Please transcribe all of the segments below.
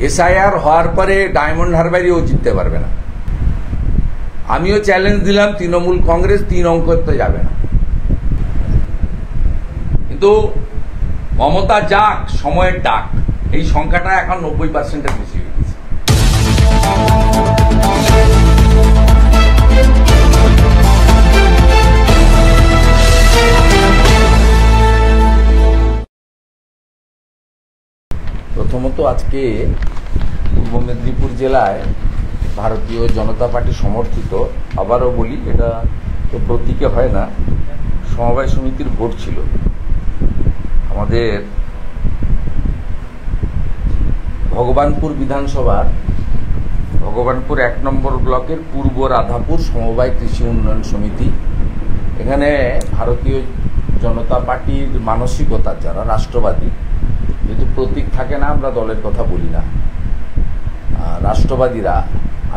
SIR হওয়ার পরে diamond হারবারেও জিততে পারবে না। আমিও চ্যালেঞ্জ দিলাম, তৃণমূল কংগ্রেস 3 অঙ্কতে যাবে না। কিন্তু মমতা যাক, সময়ের ডাক, এই সংখ্যাটা এখন 90%-এর বেশি হয়ে গেছে। প্রথমত আজকে পূর্ব মেদিনীপুর জেলায় ভারতীয় জনতা পার্টি সমর্থিত, আবারও বলি এটা তো প্রতীকে হয় না, সমবায় সমিতির ভোট ছিল। আমাদের ভগবানপুর বিধানসভার ভগবানপুর 1 নম্বর ব্লকের পূর্ব রাধাপুর সমবায় কৃষি উন্নয়ন সমিতি, এখানে ভারতীয় জনতা পার্টির মানসিকতা যারা রাষ্ট্রবাদী, যেহেতু প্রতীক থাকে না আমরা দলের কথা বলি না, রাষ্ট্রবাদীরা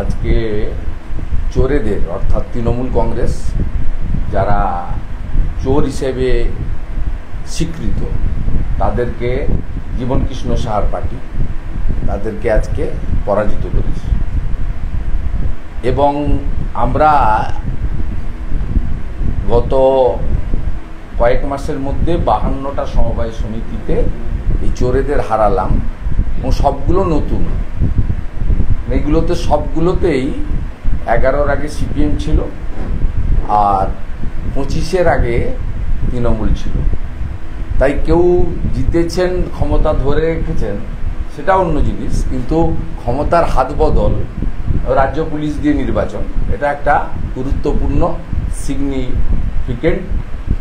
আজকে চোরেদের অর্থাৎ তৃণমূল কংগ্রেস যারা চোর হিসেবে স্বীকৃত তাদেরকে, জীবনকৃষ্ণ সাহার পার্টি তাদেরকে আজকে পরাজিত করেছে। এবং আমরা গত কয়েক মাসের মধ্যে 52টা সমবায় সমিতিতে এই চোরেদের হারালাম, এবং সবগুলো নতুন। এইগুলোতে সবগুলোতেই 11-র আগে সিপিএম ছিল আর 25-এর আগে তৃণমূল ছিল। তাই কেউ জিতেছেন, ক্ষমতা ধরে রেখেছেন, সেটা অন্য জিনিস, কিন্তু ক্ষমতার হাত বদল, রাজ্য পুলিশ দিয়ে নির্বাচন, এটা একটা গুরুত্বপূর্ণ সিগনিফিকেন্ট,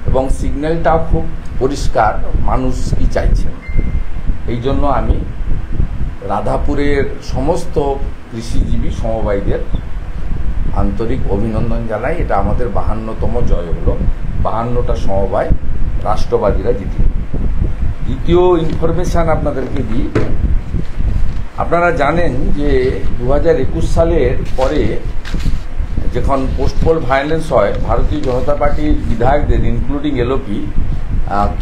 এবং সিগন্যালটাও খুব পরিষ্কার মানুষ কি চাইছেন। এই জন্য আমি রাধাপুরের সমস্ত কৃষিজীবী সমবায়ীদের আন্তরিক অভিনন্দন জানাই। এটা আমাদের 52তম জয় হলো, 52টা সমবায় রাষ্ট্রবাদীরা জিতল। দ্বিতীয় ইনফরমেশান আপনাদেরকে দিই, আপনারা জানেন যে 2021 সালের পরে যখন পোস্টপোল ভায়োলেন্স হয়, ভারতীয় জনতা পার্টির বিধায়কদের ইনক্লুডিং এলওপি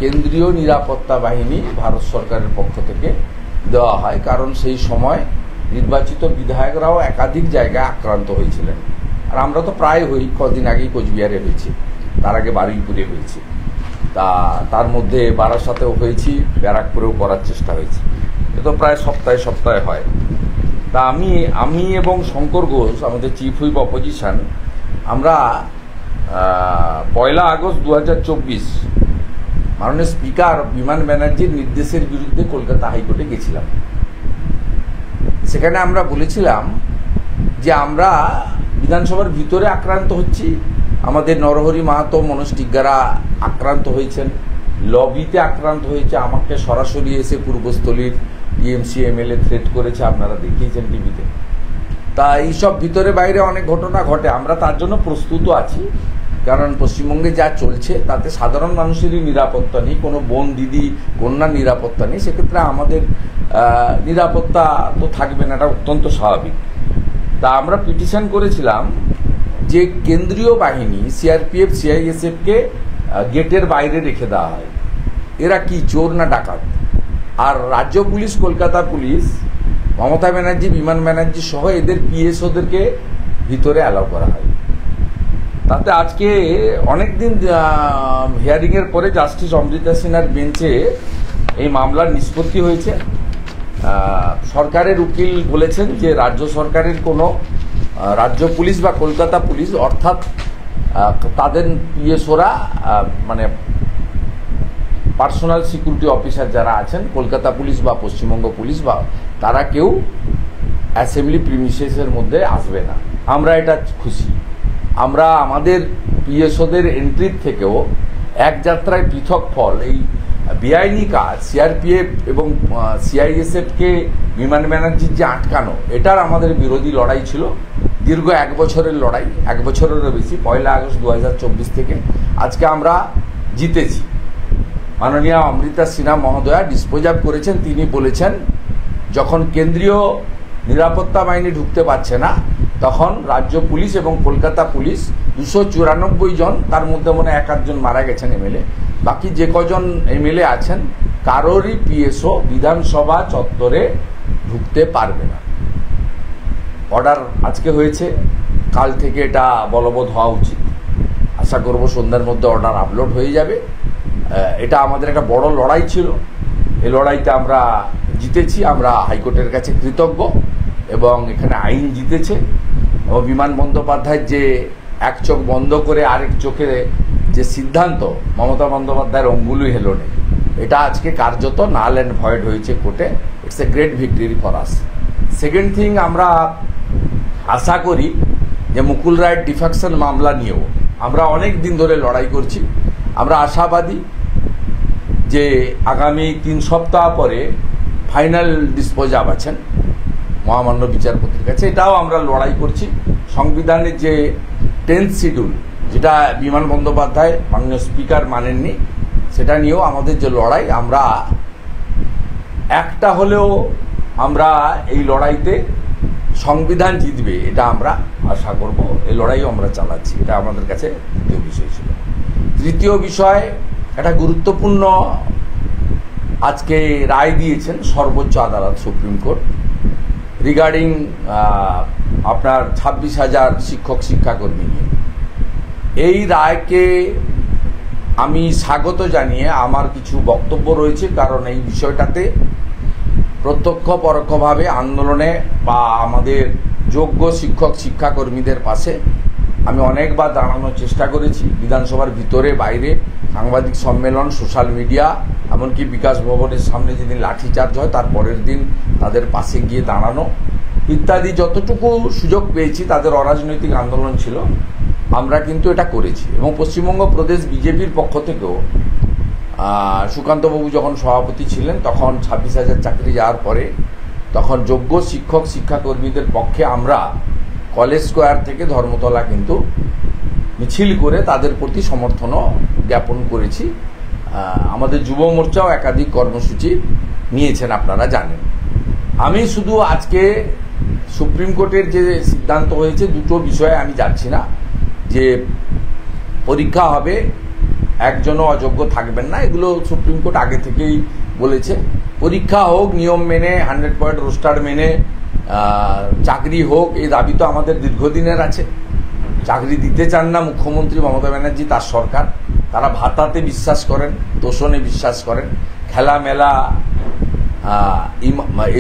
কেন্দ্রীয় নিরাপত্তা বাহিনী ভারত সরকারের পক্ষ থেকে দেওয়া হয়, কারণ সেই সময় নির্বাচিত বিধায়করাও একাধিক জায়গায় আক্রান্ত হয়েছিলেন। আর আমরা তো প্রায় হই, কদিন আগেই কোচবিহারে হয়েছি, তার আগে বারুইপুরে হয়েছি, তার মধ্যে বারাসাতেও হয়েছি, ব্যারাকপুরেও করার চেষ্টা হয়েছে। এ তো প্রায় সপ্তাহে সপ্তাহে হয়। তা আমি এবং শঙ্কর ঘোষ, আমাদের চিফ হুইপ অপোজিশন, আমরা 1 আগস্ট 2024 মাননীয় স্পিকার বিমান ব্যানার্জির নির্দেশের বিরুদ্ধে কলকাতা হাইকোর্টে গেছিলাম। সেখানে আমরা বলেছিলাম যে আমরা বিধানসভার ভিতরে আক্রান্ত হচ্ছি, আমাদের নরহরি মাহাতো, মনোজ টিগ্গারা আক্রান্ত হয়েছেন, লবিতে আক্রান্ত হয়েছে, আমাকে সরাসরি এসে পূর্বস্থলীর টিএমসি এমএলএ থ্রেট করেছে, আপনারা দেখিয়েছেন টিভিতে। তা এইসব ভিতরে বাইরে অনেক ঘটনা ঘটে, আমরা তার জন্য প্রস্তুত আছি, কারণ পশ্চিমবঙ্গে যা চলছে তাতে সাধারণ মানুষেরই নিরাপত্তা নেই, কোনো বোন দিদি কন্যার নিরাপত্তা নেই, সেক্ষেত্রে আমাদের নিরাপত্তা তো থাকবে না, এটা অত্যন্ত স্বাভাবিক। তা আমরা পিটিশন করেছিলাম যে কেন্দ্রীয় বাহিনী সিআরপিএফ সিআইএসএফকে গেটের বাইরে রেখে দেওয়া হয়, এরা কি চোর না ডাকাত? আর রাজ্য পুলিশ, কলকাতা পুলিশ, মমতা ব্যানার্জি, বিমান ব্যানার্জি সহ এদের পিএসওদেরকে ভিতরে অ্যালাউ করা হয়। তাতে আজকে অনেকদিন হিয়ারিংয়ের পরে জাস্টিস অমৃতা সিনহার বেঞ্চে এই মামলার নিষ্পত্তি হয়েছে। সরকারের উকিল বলেছেন যে রাজ্য সরকারের কোনো রাজ্য পুলিশ বা কলকাতা পুলিশ, অর্থাৎ তাদের পিএসওরা মানে পার্সোনাল সিকিউরিটি অফিসার যারা আছেন, কলকাতা পুলিশ বা পশ্চিমবঙ্গ পুলিশ বা তারা কেউ অ্যাসেম্বলি প্রিমিসেসের মধ্যে আসবে না। আমরা এটা খুশি। আমরা আমাদের পিএসওদের এন্ট্রির থেকেও এক যাত্রায় পৃথক ফল, এই বেআইনি কাজ সিআরপিএফ এবং সিআইএসএফকে বিমান ব্যানার্জির যে আটকানো, এটার আমাদের বিরোধী লড়াই ছিল, দীর্ঘ 1 বছরের লড়াই, 1 বছরেরও বেশি। 1 আগস্ট 2024 থেকে আজকে আমরা জিতেছি। মাননীয় অমৃতা সিনহা মহোদয়া ডিসপোজাব করেছেন, তিনি বলেছেন যখন কেন্দ্রীয় নিরাপত্তা বাহিনী ঢুকতে পারছে না, তখন রাজ্য পুলিশ এবং কলকাতা পুলিশ 294 জন, তার মধ্যে মনে 1-8 জন মারা গেছেন এমএলএ, বাকি যে কজন এমএলএ আছেন কারোরই পিএসও বিধানসভা চত্বরে ঢুকতে পারবে না। অর্ডার আজকে হয়েছে, কাল থেকে এটা বলবৎ হওয়া উচিত। আশা করব সন্ধ্যার মধ্যে অর্ডার আপলোড হয়ে যাবে। এটা আমাদের একটা বড় লড়াই ছিল, এই লড়াইতে আমরা জিতেছি। আমরা হাইকোর্টের কাছে কৃতজ্ঞ এবং এখানে আইন জিতেছে। এবং বিমান বন্দ্যোপাধ্যায়ের যে এক চোখ বন্ধ করে আরেক চোখে যে সিদ্ধান্ত, মমতা বন্দ্যোপাধ্যায়ের অঙ্গুলি হেলনে, এটা আজকে কার্যত নাল অ্যান্ড ভয়েড হয়েছে কোর্টে। It's a great victory for us. Second thing, আমরা আশা করি যে মুকুল রায়ের ডিফেকশন মামলা নিয়েও আমরা অনেক দিন ধরে লড়াই করছি। আমরা আশাবাদী যে আগামী 3 সপ্তাহ পরে ফাইনাল ডিসপোজাব আছেন মহামান্য বিচারপতির কাছে। এটাও আমরা লড়াই করছি। সংবিধানের যে 10th শিডিউল, যেটা বিমান বন্দ্যোপাধ্যায় মাননীয় স্পিকার মানেননি, সেটা নিয়েও আমাদের যে লড়াই, আমরা একটা হলেও আমরা এই লড়াইতে সংবিধান জিতবে এটা আমরা আশা করব। এই লড়াইও আমরা চালাচ্ছি। এটা আমাদের কাছে দ্বিতীয় বিষয় ছিল। তৃতীয় বিষয়, একটা গুরুত্বপূর্ণ আজকে রায় দিয়েছেন সর্বোচ্চ আদালত, সুপ্রিম কোর্ট, রিগার্ডিং আপনার 26,000 শিক্ষক শিক্ষাকর্মী নিয়ে। এই রায়কে আমি স্বাগত জানিয়ে আমার কিছু বক্তব্য রয়েছে, কারণ এই বিষয়টাতে প্রত্যক্ষ পরোক্ষভাবে আন্দোলনে বা আমাদের যোগ্য শিক্ষক শিক্ষাকর্মীদের পাশে আমি অনেকবার দাঁড়ানোর চেষ্টা করেছি। বিধানসভার ভিতরে বাইরে, সাংবাদিক সম্মেলন, সোশ্যাল মিডিয়া, এমনকি বিকাশ ভবনের সামনে যেদিন লাঠিচার্জ হয় তার পরের দিন তাদের পাশে গিয়ে দাঁড়ানো ইত্যাদি যতটুকু সুযোগ পেয়েছি। তাদের অরাজনৈতিক আন্দোলন ছিল, আমরা কিন্তু এটা করেছি। এবং পশ্চিমবঙ্গ প্রদেশ বিজেপির পক্ষ থেকেও সুকান্তবাবু যখন সভাপতি ছিলেন, তখন 26,000 চাকরি যাওয়ার পরে তখন যোগ্য শিক্ষক শিক্ষাকর্মীদের পক্ষে আমরা কলেজ স্কোয়ার থেকে ধর্মতলা কিন্তু মিছিল করে তাদের প্রতি সমর্থনও জ্ঞাপন করেছি। আমাদের যুব মোর্চাও একাধিক কর্মসূচি নিয়েছেন, আপনারা জানেন। আমি শুধু আজকে সুপ্রিম কোর্টের যে সিদ্ধান্ত হয়েছে, দুটো বিষয়ে আমি যাচ্ছি না। যে পরীক্ষা হবে, একজনও অযোগ্য থাকবেন না, এগুলো সুপ্রিম কোর্ট আগে থেকেই বলেছে। পরীক্ষা হোক নিয়ম মেনে, 100 পয়েন্ট রোস্টার মেনে, চাকরি হোক, এই দাবি তো আমাদের দীর্ঘদিনের আছে। চাকরি দিতে চান না মুখ্যমন্ত্রী মমতা ব্যানার্জি, তার সরকার। তারা ভাতাতে বিশ্বাস করেন, তোষণে বিশ্বাস করেন, খেলামেলা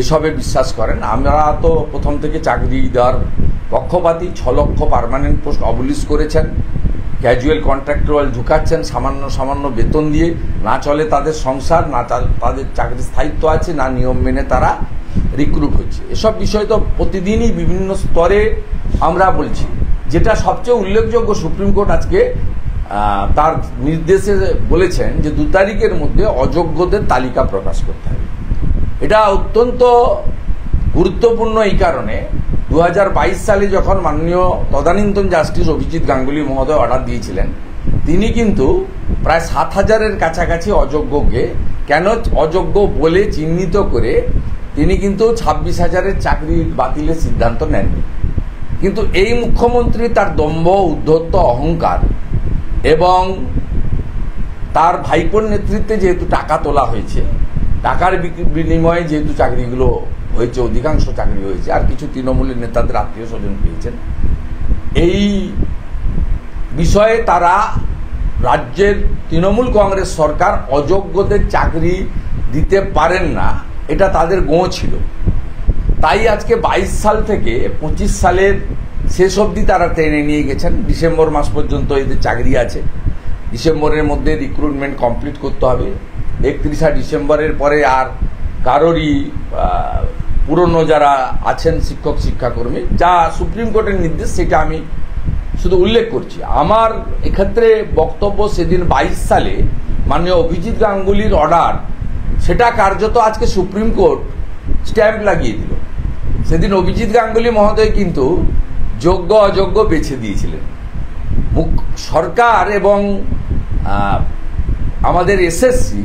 এসবে বিশ্বাস করেন। আমরা তো প্রথম থেকে চাকরি দেওয়ার পক্ষপাতী। 6 লক্ষ পার্মানেন্ট পোস্ট অবলিশ করেছেন, ক্যাজুয়াল কন্ট্রাক্টুয়াল ঢুকাচ্ছেন সামান্য বেতন দিয়ে। না চলে তাদের সংসার, না তাদের চাকরির স্থায়িত্ব আছে, না নিয়ম মেনে তারা রিক্রুট হচ্ছে। এসব বিষয় তো প্রতিদিনই বিভিন্ন স্তরে আমরা বলছি। যেটা সবচেয়ে উল্লেখযোগ্য, সুপ্রিম কোর্ট আজকে তার নির্দেশে বলেছেন যে 2 তারিখের মধ্যে অযোগ্যদের তালিকা প্রকাশ করতে হবে। এটা অত্যন্ত গুরুত্বপূর্ণ এই কারণে, 2022 সালে যখন মাননীয় তদানীন্তন জাস্টিস অভিজিৎ গাঙ্গুলি মহোদয় অর্ডার দিয়েছিলেন, তিনি কিন্তু প্রায় 7,000-এর কাছাকাছি অযোগ্যকে কেন অযোগ্য বলে চিহ্নিত করে তিনি কিন্তু 26,000-এর চাকরি বাতিলের সিদ্ধান্ত নেননি। কিন্তু এই মুখ্যমন্ত্রী তার দম্ভ, উদ্ধত্ত, অহংকার এবং তার ভাইপোর নেতৃত্বে যেহেতু টাকা তোলা হয়েছে, টাকার বিনিময়ে যেহেতু চাকরিগুলো হয়েছে, অধিকাংশ চাকরি হয়েছে, আর কিছু তৃণমূলের নেতাদের আত্মীয় স্বজন পেয়েছেন, এই বিষয়ে তারা রাজ্যের তৃণমূল কংগ্রেস সরকার অযোগ্যদের চাকরি দিতে পারেন না, এটা তাদের গোঁ ছিল। তাই আজকে 22 সাল থেকে 25 সালের শেষ অবধি তারা টেনে নিয়ে গেছেন। ডিসেম্বর মাস পর্যন্ত এদের চাকরি আছে। ডিসেম্বরের মধ্যে রিক্রুটমেন্ট কমপ্লিট করতে হবে। 31শে ডিসেম্বরের পরে আর কারোরই পুরনো যারা আছেন শিক্ষক শিক্ষাকর্মী, যা সুপ্রিম কোর্টের নির্দেশ, সেটা আমি শুধু উল্লেখ করছি। আমার এক্ষেত্রে বক্তব্য, সেদিন 22 সালে মাননীয় অভিজিৎ গাঙ্গুলির অর্ডার, সেটা কার্যত আজকে সুপ্রিম কোর্ট স্ট্যাম্প লাগিয়ে দিল। সেদিন অভিজিৎ গাঙ্গুলি মহোদয় কিন্তু যোগ্য অযোগ্য বেছে দিয়েছিলেন। সরকার এবং আমাদের এসএসসি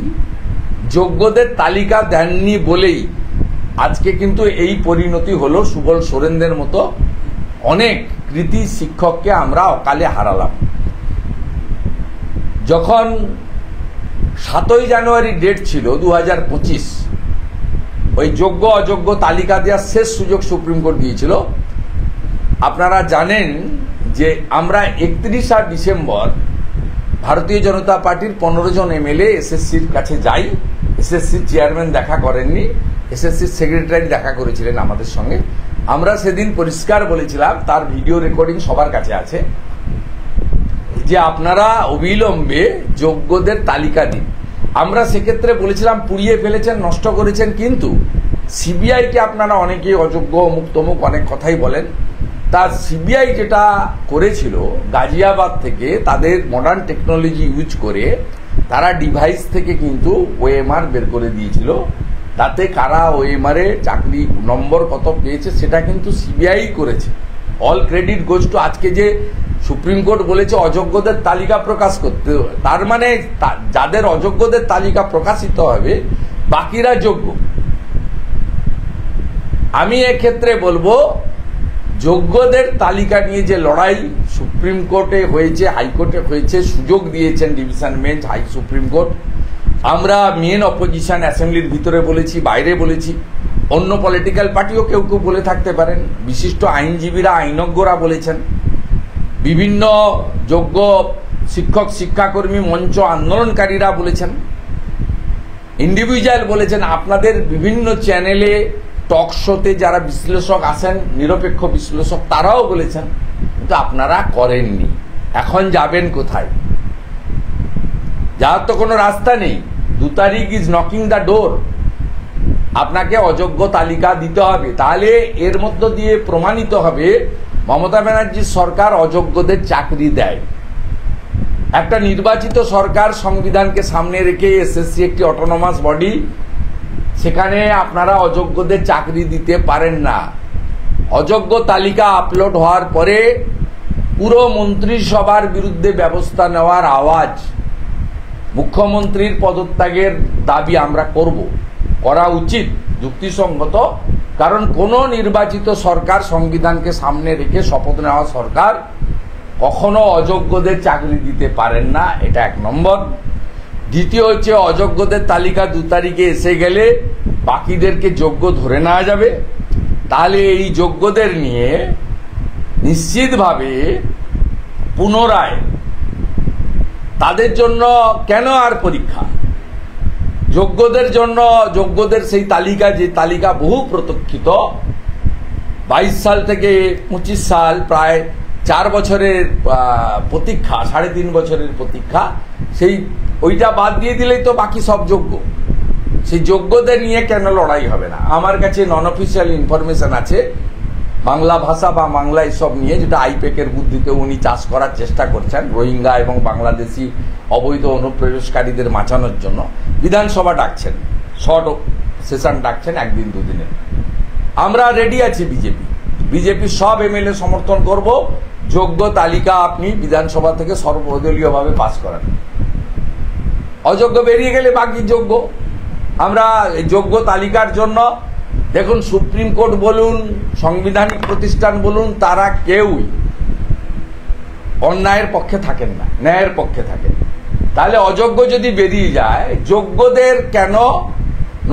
যোগ্যদের তালিকা দেননি বলেই আজকে কিন্তু এই পরিণতি হলো। সুবল সোরেনদের মতো অনেক কৃতি শিক্ষককে আমরা অকালে হারালাম। যখন 7ই জানুয়ারি ডেট ছিল 2025, ওই যোগ্য অযোগ্য তালিকা দেওয়ার শেষ সুযোগ সুপ্রিম কোর্ট দিয়েছিল। আপনারা জানেন যে আমরা 31 ডিসেম্বর ভারতীয় জনতা পার্টির 15 জন এমএলএ এসএসসির কাছে যাই। এসএসসির চেয়ারম্যান দেখা করেননি, এসএসসির সেক্রেটারি দেখা করেছিলেন আমাদের সঙ্গে। আমরা সেদিন পরিষ্কার বলেছিলাম, তার ভিডিও রেকর্ডিং সবার কাছে আছে, যে আপনারা অবিলম্বে যোগ্যদের তালিকা দিন। আমরা সেক্ষেত্রে বলেছিলাম পুড়িয়ে ফেলেছেন, নষ্ট করেছেন, কিন্তু সিবিআইকে আপনারা অনেকেই অযোগ্য অমুক তমুক অনেক কথাই বলেন। তা সিবিআই যেটা করেছিল, গাজিয়াবাদ থেকে তাদের মডার্ন টেকনোলজি ইউজ করে তারা ডিভাইস থেকে কিন্তু ওএমআর বের করে দিয়েছিল। তাতে কারা ওএমআর এ চাকরি নম্বর কত পেয়েছে সেটা কিন্তু সিবিআই করেছে। All credit goes to. আজকে যে সুপ্রিম কোর্ট বলেছে অযোগ্যদের তালিকা প্রকাশ করতে, তার মানে যাদের অযোগ্যদের তালিকা প্রকাশিত হবে বাকিরা যোগ্য। আমি এক্ষেত্রে বলবো, যোগ্যদের তালিকা নিয়ে যে লড়াই সুপ্রিম কোর্টে হয়েছে, হাইকোর্টে হয়েছে, সুযোগ দিয়েছেন ডিভিশন বেঞ্চ, সুপ্রিম কোর্ট। আমরা মেন অপোজিশন অ্যাসেম্বলির ভিতরে বলেছি, বাইরে বলেছি, অন্য পলিটিক্যাল পার্টিও কেউ কেউ বলে থাকতে পারেন, বিশিষ্ট আইনজীবীরা, আইনজ্ঞরা বলেছেন, বিভিন্ন যোগ্য শিক্ষক শিক্ষাকর্মী মঞ্চ আন্দোলনকারীরা বলেছেন, ইন্ডিভিজুয়াল বলেছেন, আপনাদের বিভিন্ন চ্যানেলে টক শোতে যারা বিশ্লেষক আসেন, নিরপেক্ষ বিশ্লেষক, তারাও বলেছেন, কিন্তু আপনারা করেননি। এখন যাবেন কোথায়? যার তো কোনো রাস্তা নেই। 2 তারিখ ইজ নকিং দ্য ডোর। আপনাকে অযোগ্য তালিকা দিতে হবে, তাহলে এর মধ্য দিয়ে প্রমাণিত হবে মমতা ব্যানার্জির সরকার অযোগ্যদের চাকরি দেয়। একটা নির্বাচিত সরকার, সংবিধানকে সামনে রেখে এসএসসি একটি অটোনমাস বডি, সেখানে আপনারা অযোগ্যদের চাকরি দিতে পারেন না। অযোগ্য তালিকা আপলোড হওয়ার পরে পুরো মন্ত্রিসভার বিরুদ্ধে ব্যবস্থা নেওয়ার আওয়াজ, মুখ্যমন্ত্রীর পদত্যাগের দাবি আমরা করব, করা উচিত, যুক্তিসঙ্গত। কারণ কোন নির্বাচিত সরকার, সংবিধানকে সামনে রেখে শপথ নেওয়া সরকার কখনো অযোগ্যদের চাকরি দিতে পারেন না, এটা 1 নম্বর। দ্বিতীয় হচ্ছে, অযোগ্যদের তালিকা 2 তারিখে এসে গেলে বাকিদেরকে যোগ্য ধরে নেওয়া যাবে। তাহলে এই যোগ্যদের নিয়ে নিশ্চিতভাবে পুনরায় তাদের জন্য কেন আর পরীক্ষা? যোগ্যদের জন্য, যোগ্যদের সেই তালিকা, যে তালিকা বহু প্রতীক্ষিত, 22 সাল থেকে 25 সাল, প্রায় 4 বছরের প্রতীক্ষা, 3.5 বছরের প্রতীক্ষা, সেই ওইটা বাদ দিয়ে দিলেই তো বাকি সব যোগ্য। সেই যোগ্যদের নিয়ে কেন লড়াই হবে না? আমার কাছে নন অফিসিয়াল ইনফরমেশন আছে, বাংলা ভাষা বা বাংলা এসব নিয়ে, যেটা আইপ্যাকের বুদ্ধিতে উনি চাষ করার চেষ্টা করছেন, রোহিঙ্গা এবং বাংলাদেশি অবৈধ অনুপ্রবেশকারীদের বাঁচানোর জন্য বিধানসভা ডাকছেন, শর্ট সেশন ডাকছেন 1 দিন 2 দিনের। আমরা রেডি আছি, বিজেপি সব এমএলএ সমর্থন করব। যোগ্য তালিকা আপনি বিধানসভা থেকে সর্বদলীয়ভাবে পাস করান। অযোগ্য বেরিয়ে গেলে বাকি যোগ্য। আমরা যোগ্য তালিকার জন্য, দেখুন, সুপ্রিম কোর্ট বলুন, সাংবিধানিক প্রতিষ্ঠান বলুন, তারা কেউই অন্যায়ের পক্ষে থাকেন না, ন্যায়ের পক্ষে থাকেন। তাহলে অযোগ্য যদি বেরিয়ে যায়, যোগ্যদের কেন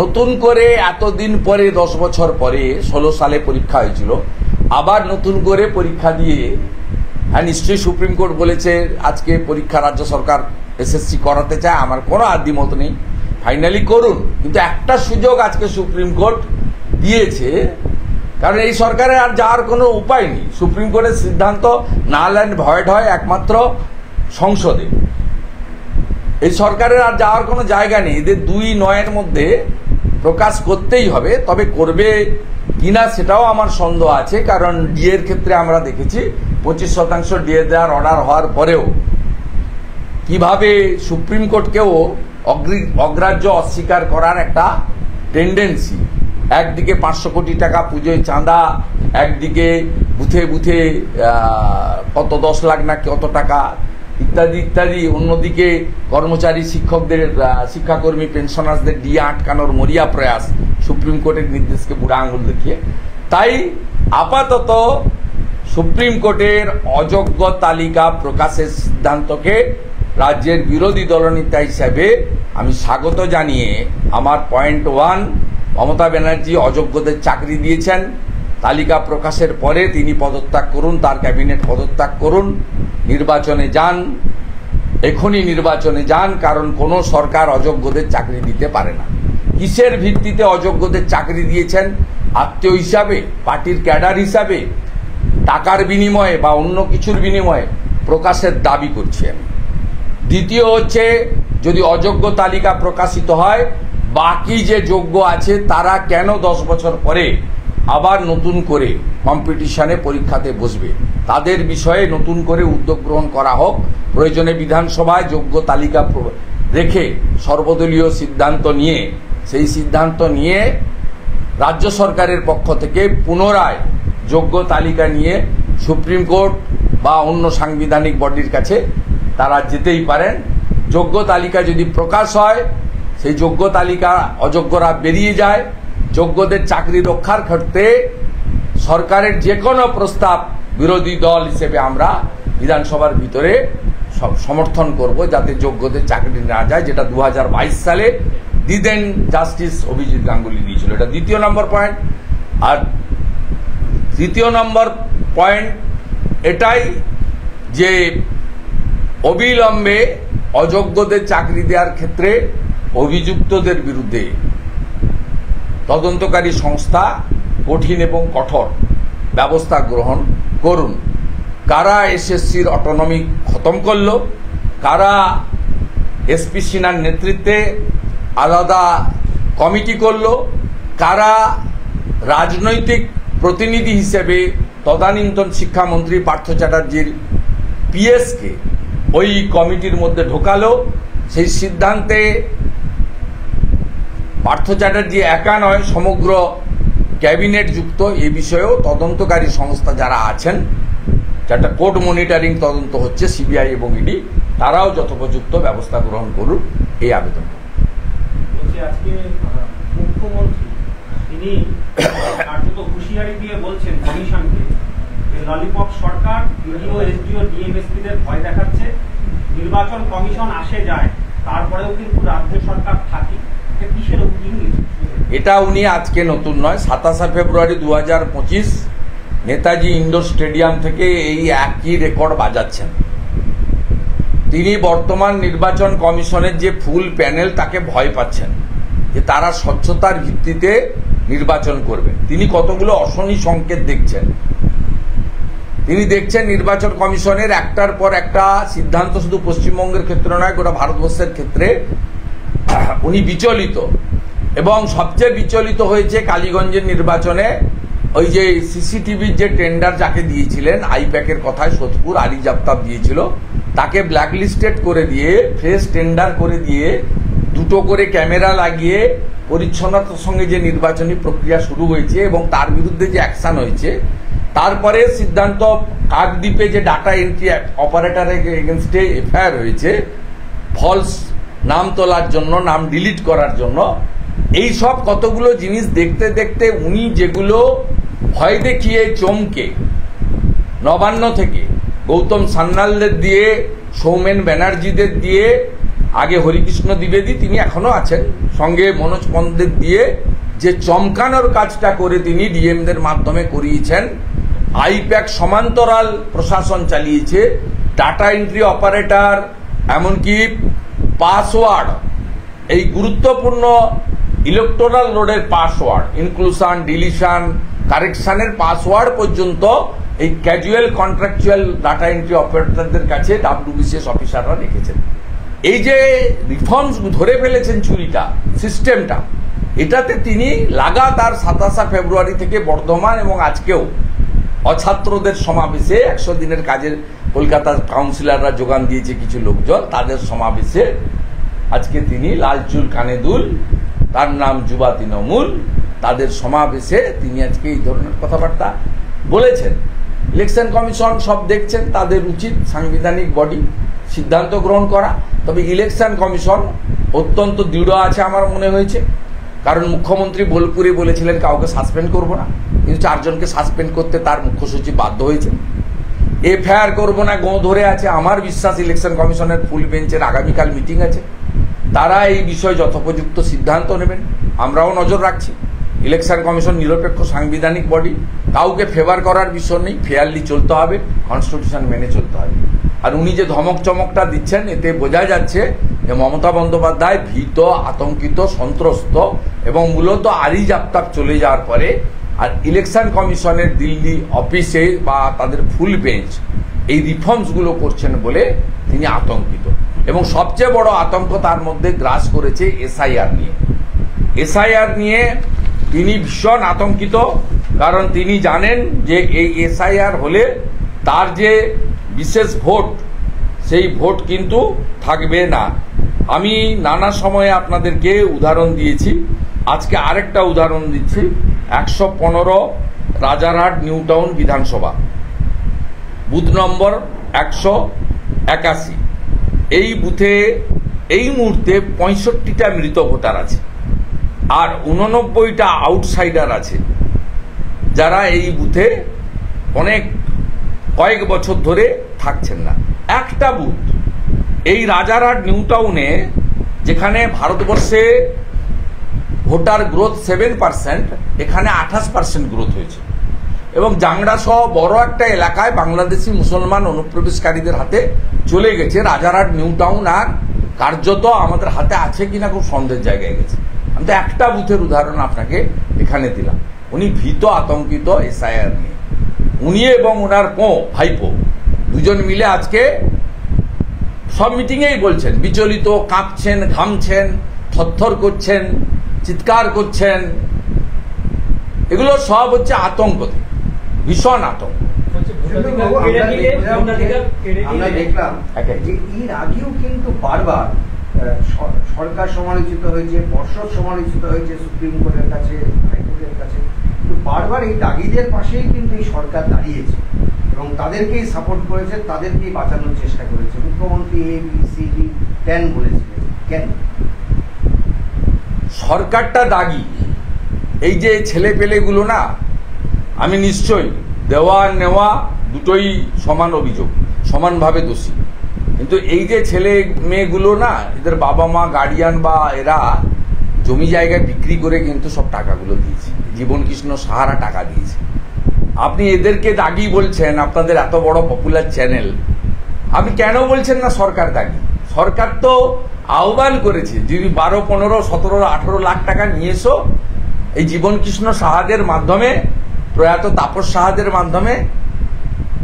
নতুন করে এতদিন পরে, 10 বছর পরে, 16 সালে পরীক্ষা হয়েছিল, আবার নতুন করে পরীক্ষা দিয়ে? হ্যাঁ, নিশ্চয়ই সুপ্রিম কোর্ট বলেছে আজকে পরীক্ষা রাজ্য সরকার এসএসসি করাতে চায়, আমার কোনো আদিমত নেই, ফাইনালি করুন। কিন্তু একটা সুযোগ আজকে সুপ্রিম কোর্ট দিয়েছে, কারণ এই সরকারের আর যাওয়ার কোনো উপায় নেই। সুপ্রিম কোর্টের সিদ্ধান্ত নাল অ্যান্ড ভয়েড হয় একমাত্র সংসদে। এই সরকারের আর যাওয়ার কোনো জায়গা নেই, এদের 2-9 মধ্যে প্রকাশ করতেই হবে। তবে করবে কিনা সেটাও আমার সন্দেহ আছে, কারণ ডিএর ক্ষেত্রে আমরা দেখেছি 25% ডিএ দেওয়ার অর্ডার হওয়ার পরেও কিভাবে সুপ্রিম কোর্টকেও অগ্রাহ্য অস্বীকার করার একটা টেন্ডেন্সি। একদিকে 500 কোটি টাকা পুজোয় চাঁদা, একদিকে বুথে বুথে কত 10 লাখ না কত টাকা ইত্যাদি ইত্যাদি, অন্যদিকে কর্মচারী শিক্ষকদের, শিক্ষাকর্মী, পেনশনার্সদের ডিএ আটকানোর মরিয়া প্রয়াস সুপ্রিম কোর্টের নির্দেশকে বুড়া আঙুল দেখিয়ে। তাই আপাতত সুপ্রিম কোর্টের অযোগ্য তালিকা প্রকাশের সিদ্ধান্তকে রাজ্যের বিরোধী দলনেতা হিসাবে আমি স্বাগত জানিয়ে আমার পয়েন্ট 1, মমতা ব্যানার্জি অযোগ্যদের চাকরি দিয়েছেন, তালিকা প্রকাশের পরে তিনি পদত্যাগ করুন, তার ক্যাবিনেট পদত্যাগ করুন, নির্বাচনে যান, এখনই নির্বাচনে যান, কারণ কোনো সরকার অযোগ্যদের চাকরি দিতে পারে না। কিসের ভিত্তিতে অযোগ্যদের চাকরি দিয়েছেন? আত্মীয় হিসাবে, পার্টির ক্যাডার হিসাবে, টাকার বিনিময়ে বা অন্য কিছুর বিনিময়ে? প্রকাশের দাবি করছি আমি। দ্বিতীয় হচ্ছে, যদি অযোগ্য তালিকা প্রকাশিত হয়, বাকি যে যোগ্য আছে তারা কেন 10 বছর পরে আবার নতুন করে কম্পিটিশনে পরীক্ষাতে বসবে? তাদের বিষয়ে নতুন করে উদ্যোগ গ্রহণ করা হোক। প্রয়োজনে বিধানসভায় যোগ্য তালিকা রেখে সর্বদলীয় সিদ্ধান্ত নিয়ে, সেই সিদ্ধান্ত নিয়ে রাজ্য সরকারের পক্ষ থেকে পুনরায় যোগ্য তালিকা নিয়ে সুপ্রিম কোর্ট বা অন্য সাংবিধানিক বডির কাছে তারা যেতেই পারেন। যোগ্য তালিকা যদি প্রকাশ হয়, সেই যোগ্য তালিকা অযোগ্যরা বেরিয়ে যায়, যোগ্যদের চাকরি রক্ষার ক্ষেত্রে সরকারের যে কোনো প্রস্তাব বিরোধী দল হিসেবে আমরা বিধানসভার ভিতরে সমর্থন করব, যাতে যোগ্যদের চাকরি না যায়, যেটা 2022 সালে দিদেন জাস্টিস অভিজিৎ গাঙ্গুলি দিয়েছিল। এটা দ্বিতীয় নম্বর পয়েন্ট। আর তৃতীয় নম্বর পয়েন্ট এটাই যে অবিলম্বে অযোগ্যদের চাকরি দেওয়ার ক্ষেত্রে অভিযুক্তদের বিরুদ্ধে তদন্তকারী সংস্থা কঠিন এবং কঠোর ব্যবস্থা গ্রহণ করুন। কারা এসএসসির অটোনমি খতম করলো, কারা এসপি সিনহার নেতৃত্বে আলাদা কমিটি করলো, কারা রাজনৈতিক প্রতিনিধি হিসেবে তদানীন্তন শিক্ষামন্ত্রী পার্থ চ্যাটার্জির পিএসকে ওই কমিটির মধ্যে ঢোকালো, সেই সিদ্ধান্তে পার্থ চ্যাটার্জি একা নয়, সমগ্র ক্যাবিনেট যুক্ত। এ বিষয়েও তদন্তকারী সংস্থা যারা আছেন, যেটা কোর্ট মনিটরিং তদন্ত হচ্ছে, সিবিআই এবং ইডি, তারাও যথোপযুক্ত ব্যবস্থা গ্রহণ করুন, এই আবেদন। আজকে মুখ্যমন্ত্রী তিনি কার্যত হুঁশিয়ারি দিয়ে বলছেন কমিশনকে, ললিপপ সরকার বিডিও, এসডিও, ডিএমএসপিদের ভয় দেখাচ্ছে, নির্বাচন কমিশন আসে যায়, তারপরেও কিন্তু রাজ্য সরকার থাকে। কিসের ইঙ্গিত? এটা উনি আজকে নতুন নয়, 27 ফেব্রুয়ারি 2025 নেতাজি ইন্ডোর স্টেডিয়াম থেকে এই একই রেকর্ড বাজাচ্ছেন। তিনি বর্তমান নির্বাচন কমিশনের যে ফুল প্যানেল, তাকে ভয় পাচ্ছেন যে তারা স্বচ্ছতার ভিত্তিতে নির্বাচন করবে। তিনি কতগুলো অশনি সংকেত দেখছেন। তিনি দেখছেন নির্বাচন কমিশনের একটার পর একটা সিদ্ধান্ত শুধু পশ্চিমবঙ্গের ক্ষেত্রে নয়, গোটা ভারতবর্ষের ক্ষেত্রে উনি বিচলিত। এবং সবচেয়ে বিচলিত হয়েছে কালীগঞ্জের নির্বাচনে। ওই যে সিসিটিভির যে টেন্ডার যাকে দিয়েছিলেন, আইপ্যাকের কথায় সোদপুর আলী জাফতাব দিয়েছিল, তাকে ব্ল্যাকলিস্টেড করে দিয়ে ফ্রেশ টেন্ডার করে দিয়ে 2টো করে ক্যামেরা লাগিয়ে পরিচ্ছন্নতার সঙ্গে যে নির্বাচনী প্রক্রিয়া শুরু হয়েছে এবং তার বিরুদ্ধে যে অ্যাকশন হয়েছে, তারপরে সিদ্ধান্ত কাকদ্বীপে যে ডাটা এন্ট্রি অপারেটরের এগেনস্টে এফআইআর হয়েছে ফলস নাম তোলার জন্য, নাম ডিলিট করার জন্য। এই সব কতগুলো জিনিস দেখতে দেখতে উনি যেগুলো ভয় দেখিয়ে চমকে নবান্ন থেকে গৌতম সান্যালদের দিয়ে, সৌমেন ব্যানার্জিদের দিয়ে, আগে হরিকৃষ্ণ দ্বিবেদী তিনি এখনো আছেন, সঙ্গে মনোজ পন্থের দিয়ে যে চমকানোর কাজটা করে তিনি ডিএমদের মাধ্যমে করিয়েছেন। আইপ্যাক সমান্তরাল প্রশাসন চালিয়েছে, ডাটা এন্ট্রি অপারেটর, এমনকি পাসওয়ার্ড, এই গুরুত্বপূর্ণ ইলেকটোরাল রোডের পাসওয়ার্ড, ইনক্লুশন, ডিলিশন, কারেকশনের পাসওয়ার্ড পর্যন্ত এই ক্যাজুয়াল কন্ট্রাকচুয়াল ডাটা এন্ট্রি অপারেটরদের কাছে ডাব্লিউবিসিএস অফিসাররা রেখেছেন। এই যে রিফর্মস ধরে ফেলেছেন চুরিটা, সিস্টেমটা, এটাতে তিনি লাগাতার 27 ফেব্রুয়ারি থেকে বর্ধমান এবং আজকেও অছাত্রদের সমাবেশে, 100 দিনের কাজের কলকাতার কাউন্সিলররা যোগান দিয়েছে কিছু লোকজন, তাদের সমাবেশে আজকে তিনি লাল চুল কানে দুল, তার নাম যুবা তৃণমূল, তাদের সমাবেশে তিনি আজকে এই ধরনের কথাবার্তা বলেছেন। ইলেকশন কমিশন সব দেখছেন, তাদের উচিত সাংবিধানিক বডি সিদ্ধান্ত গ্রহণ করা। তবে ইলেকশন কমিশন অত্যন্ত দৃঢ় আছে আমার মনে হয়েছে, কারণ মুখ্যমন্ত্রী বোলপুরে বলেছিলেন কাউকে সাসপেন্ড করব না, কিন্তু 4 জনকে সাসপেন্ড করতে তার মুখ্য সচিব বাধ্য হয়েছে। এফআইআর করবো না গোঁ ধরে আছে। আমার বিশ্বাস ইলেকশন কমিশনের ফুল বেঞ্চের আগামীকাল মিটিং আছে, তারা এই বিষয়ে যথোপযুক্ত সিদ্ধান্ত নেবেন, আমরাও নজর রাখছি। ইলেকশন কমিশন নিরপেক্ষ সাংবিধানিক বডি, কাউকে ফেভার করার বিষয় নেই, ফেয়ারলি চলতে হবে, কনস্টিটিউশন মেনে চলতে হবে। আর উনি যে ধমক চমকটা দিচ্ছেন, এতে বোঝা যাচ্ছে যে মমতা বন্দ্যোপাধ্যায় ভীত, আতঙ্কিত, সন্ত্রস্ত, এবং মূলত আরিজ আফতাব চলে যাওয়ার পরে আর ইলেকশন কমিশনের দিল্লি অফিসে বা তাদের ফুল বেঞ্চ এই রিফর্মসগুলো করছেন বলে তিনি আতঙ্কিত। এবং সবচেয়ে বড় আতঙ্ক তার মধ্যে গ্রাস করেছে এসআইআর নিয়ে। এসআইআর নিয়ে তিনি ভীষণ আতঙ্কিত, কারণ তিনি জানেন যে এই এসআইআর হলে তার যে বিশেষ ভোট, সেই ভোট কিন্তু থাকবে না। আমি নানা সময়ে আপনাদেরকে উদাহরণ দিয়েছি, আজকে আরেকটা উদাহরণ দিচ্ছি। 115 রাজারহাট নিউ টাউন বিধানসভা, বুথ নম্বর 181। এই বুথে এই মুহূর্তে 65টা মৃত ভোটার আছে আর 89টা আউটসাইডার আছে, যারা এই বুথে কয়েক বছর ধরে থাকছেন না। একটা বুথ এই রাজারহাট নিউ টাউনে, যেখানে ভারতবর্ষে ভোটার গ্রোথ 7%, এখানে 28% গ্রোথ হয়েছে। এবং জাংড়া সহ বড় একটা এলাকায় বাংলাদেশি মুসলমান অনুপ্রবেশকারীদের হাতে চলে গেছে রাজারহাট নিউ টাউন, আর কার্যত আমাদের হাতে আছে কিনা খুব সন্দেহের জায়গায় গেছে। আমি তো একটা বুথের উদাহরণ আপনাকে এখানে দিলাম। উনি ভীত, আতঙ্কিত এসআইআর নিয়ে। উনি এবং ওনার ভাইপো দুজন মিলে আজকে সব মিটিংয়েই বলছেন, বিচলিত, কাঁপছেন, ঘামছেন, থরথর করছেন, চিৎকার করছেন। এগুলো সব হচ্ছে আতঙ্ক, ভীষণ আতঙ্ক। আমরা দেখলাম যে এর আগেও কিন্তু বারবার সরকার সমালোচিত হয়েছে, পর্ষদ সমালোচিত হয়েছে সুপ্রিম কোর্টের কাছে, হাইকোর্টের কাছে, কিন্তু বারবার এই দাগিদের পাশেই কিন্তু এই সরকার দাঁড়িয়েছে এবং তাদেরকেই সাপোর্ট করেছে, তাদেরকেই বাঁচানোর চেষ্টা করেছে। মুখ্যমন্ত্রী ABCD 10 বলেছিলেন। কেন সরকারটা দাগি? এই যে ছেলে পেলেগুলো না, আমি নিশ্চয়ই দেওয়া নেওয়া দুটোই সমান অভিযোগ, সমানভাবে দোষী। কিন্তু এই যে ছেলে মেয়েগুলো না, এদের বাবা মা, গার্ডিয়ান বা এরা জমি জায়গায় বিক্রি করে কিন্তু সব টাকাগুলো দিয়েছে। জীবন কৃষ্ণ সাহারা টাকা দিয়েছে। আপনি এদেরকে দাগি বলছেন, আপনাদের এত বড় পপুলার চ্যানেল, আপনি কেন বলছেন না সরকার দাগি? সরকার তো আহ্বান করেছে, যদি 12, 15, 17, 18 লাখ টাকা নিয়ে এসো এই জীবন কৃষ্ণ সাহাদের মাধ্যমে, প্রয়াত তাপস সাহাদের মাধ্যমে,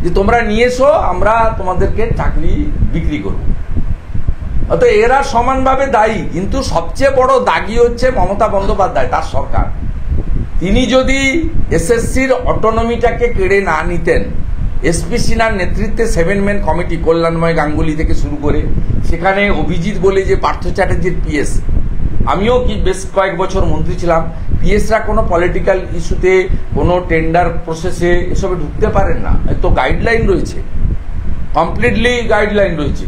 যে তোমরা নিয়ে এসো, আমরা তোমাদেরকে চাকরি বিক্রি করব। অত এরা সমানভাবে দায়ী। কিন্তু সবচেয়ে বড় দাগি হচ্ছে মমতা বন্দ্যোপাধ্যায়, তার সরকার। তিনি যদি এসএসসির অটোনমিটাকে কেড়ে না নিতেন, এসপি সিনহার নেতৃত্বে 7 ম্যান কমিটি, কল্যাণময় গাঙ্গুলি থেকে শুরু করে, সেখানে অভিজিৎ বলে যে পার্থ চ্যাটার্জির পিএস, আমিও বেশ কয়েক বছর মন্ত্রী ছিলাম, পিএসরা কোনো পলিটিক্যাল ইস্যুতে, কোনো টেন্ডার প্রসেসে এসবে ঢুকতে পারেন না। তো গাইডলাইন রয়েছে, কমপ্লিটলি গাইডলাইন রয়েছে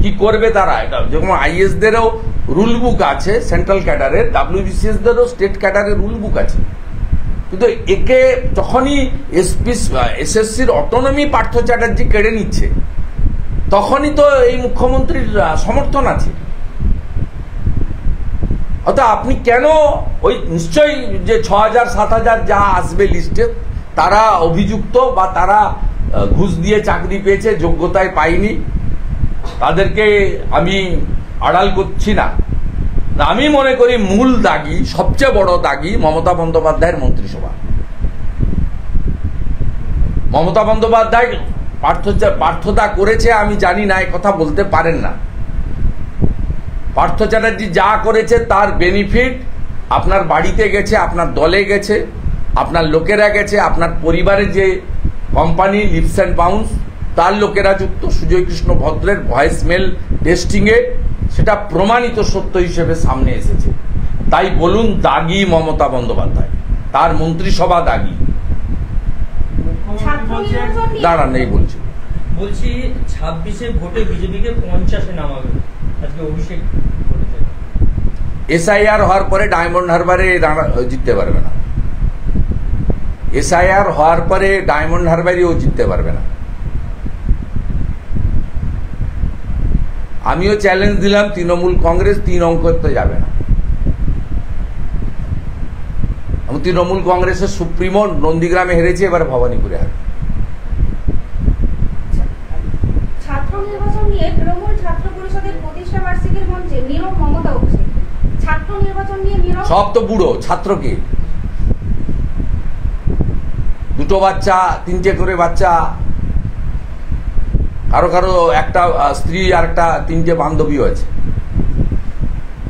কি করবে তারা। এটা যেমন আইএসদেরও রুল বুক আছে, সেন্ট্রাল ক্যাডারের, WBCSদেরও স্টেট ক্যাডারের রুল বুক আছে। কিন্তু একে যখনই এসএসসির অটোনমি পার্থ চ্যাটার্জি কেড়ে নিচ্ছে, তখনই তো এই মুখ্যমন্ত্রীর সমর্থন আছে। অর্থাৎ আপনি কেন ওই, নিশ্চয়ই যে 6000, 7000 যা আসবে লিস্টে, তারা অভিযুক্ত বা তারা ঘুষ দিয়ে চাকরি পেয়েছে, যোগ্যতায় পায়নি, তাদেরকে আমি আড়াল করছি না। আমি মনে করি মূল দাগি, সবচেয়ে বড় দাগি মমতা বন্দ্যোপাধ্যায়ের মন্ত্রিসভা। মমতা বন্দ্যোপাধ্যায় পার্থতা করেছে আমি জানি না, কথা বলতে পারেন না। পার্থ চ্যাটার্জি যা করেছে তার বেনিফিট আপনার বাড়িতে গেছে, আপনার দলে গেছে, আপনার লোকেরা গেছে, আপনার পরিবারের যে কোম্পানি লিপস অ্যান্ড বাউন্স, তার লোকেরা যুক্ত। সুজয় কৃষ্ণ ভদ্রের ভয়েস মেল টেস্টিংয়ে সেটা প্রমাণিত সত্য হিসেবে সামনে এসেছে। তাই বলুন দাগি মমতা বন্দ্যোপাধ্যায়, তার মন্ত্রিসভা দাগি। দাঁড়ান, এই বলছি 26-এ ভোটে বিজেপিকে 50-এ নামাবে, আজকে অভিষেক করেছে। এসআইআর হওয়ার পরে ডায়মন্ড হারবারে জিততে পারবে না। এসআইআর হওয়ার পরে ডায়মন্ড হারবারেও জিততে পারবে না। আমিও চ্যালেঞ্জ দিলাম, তৃণমূল কংগ্রেস 3 অঙ্ক তো যাবে না। তৃণমূল কংগ্রেসের সুপ্রিমো নন্দীগ্রামে হেরেছে, এবারে ভবানীপুরে হারবে। ছাত্র নির্বাচন নিয়ে তৃণমূল ছাত্র পরিষদের প্রতিষ্ঠা বার্ষিকীর মঞ্চে নীরব মমতা অভিষেক। ছাত্র নির্বাচন নিয়ে নীরব। সব তো বুড়ো, ছাত্রকে দুটো বাচ্চা, তিনটে করে বাচ্চা, কারো কারো একটা স্ত্রী আর একটা তিনটে বান্ধবীও আছে,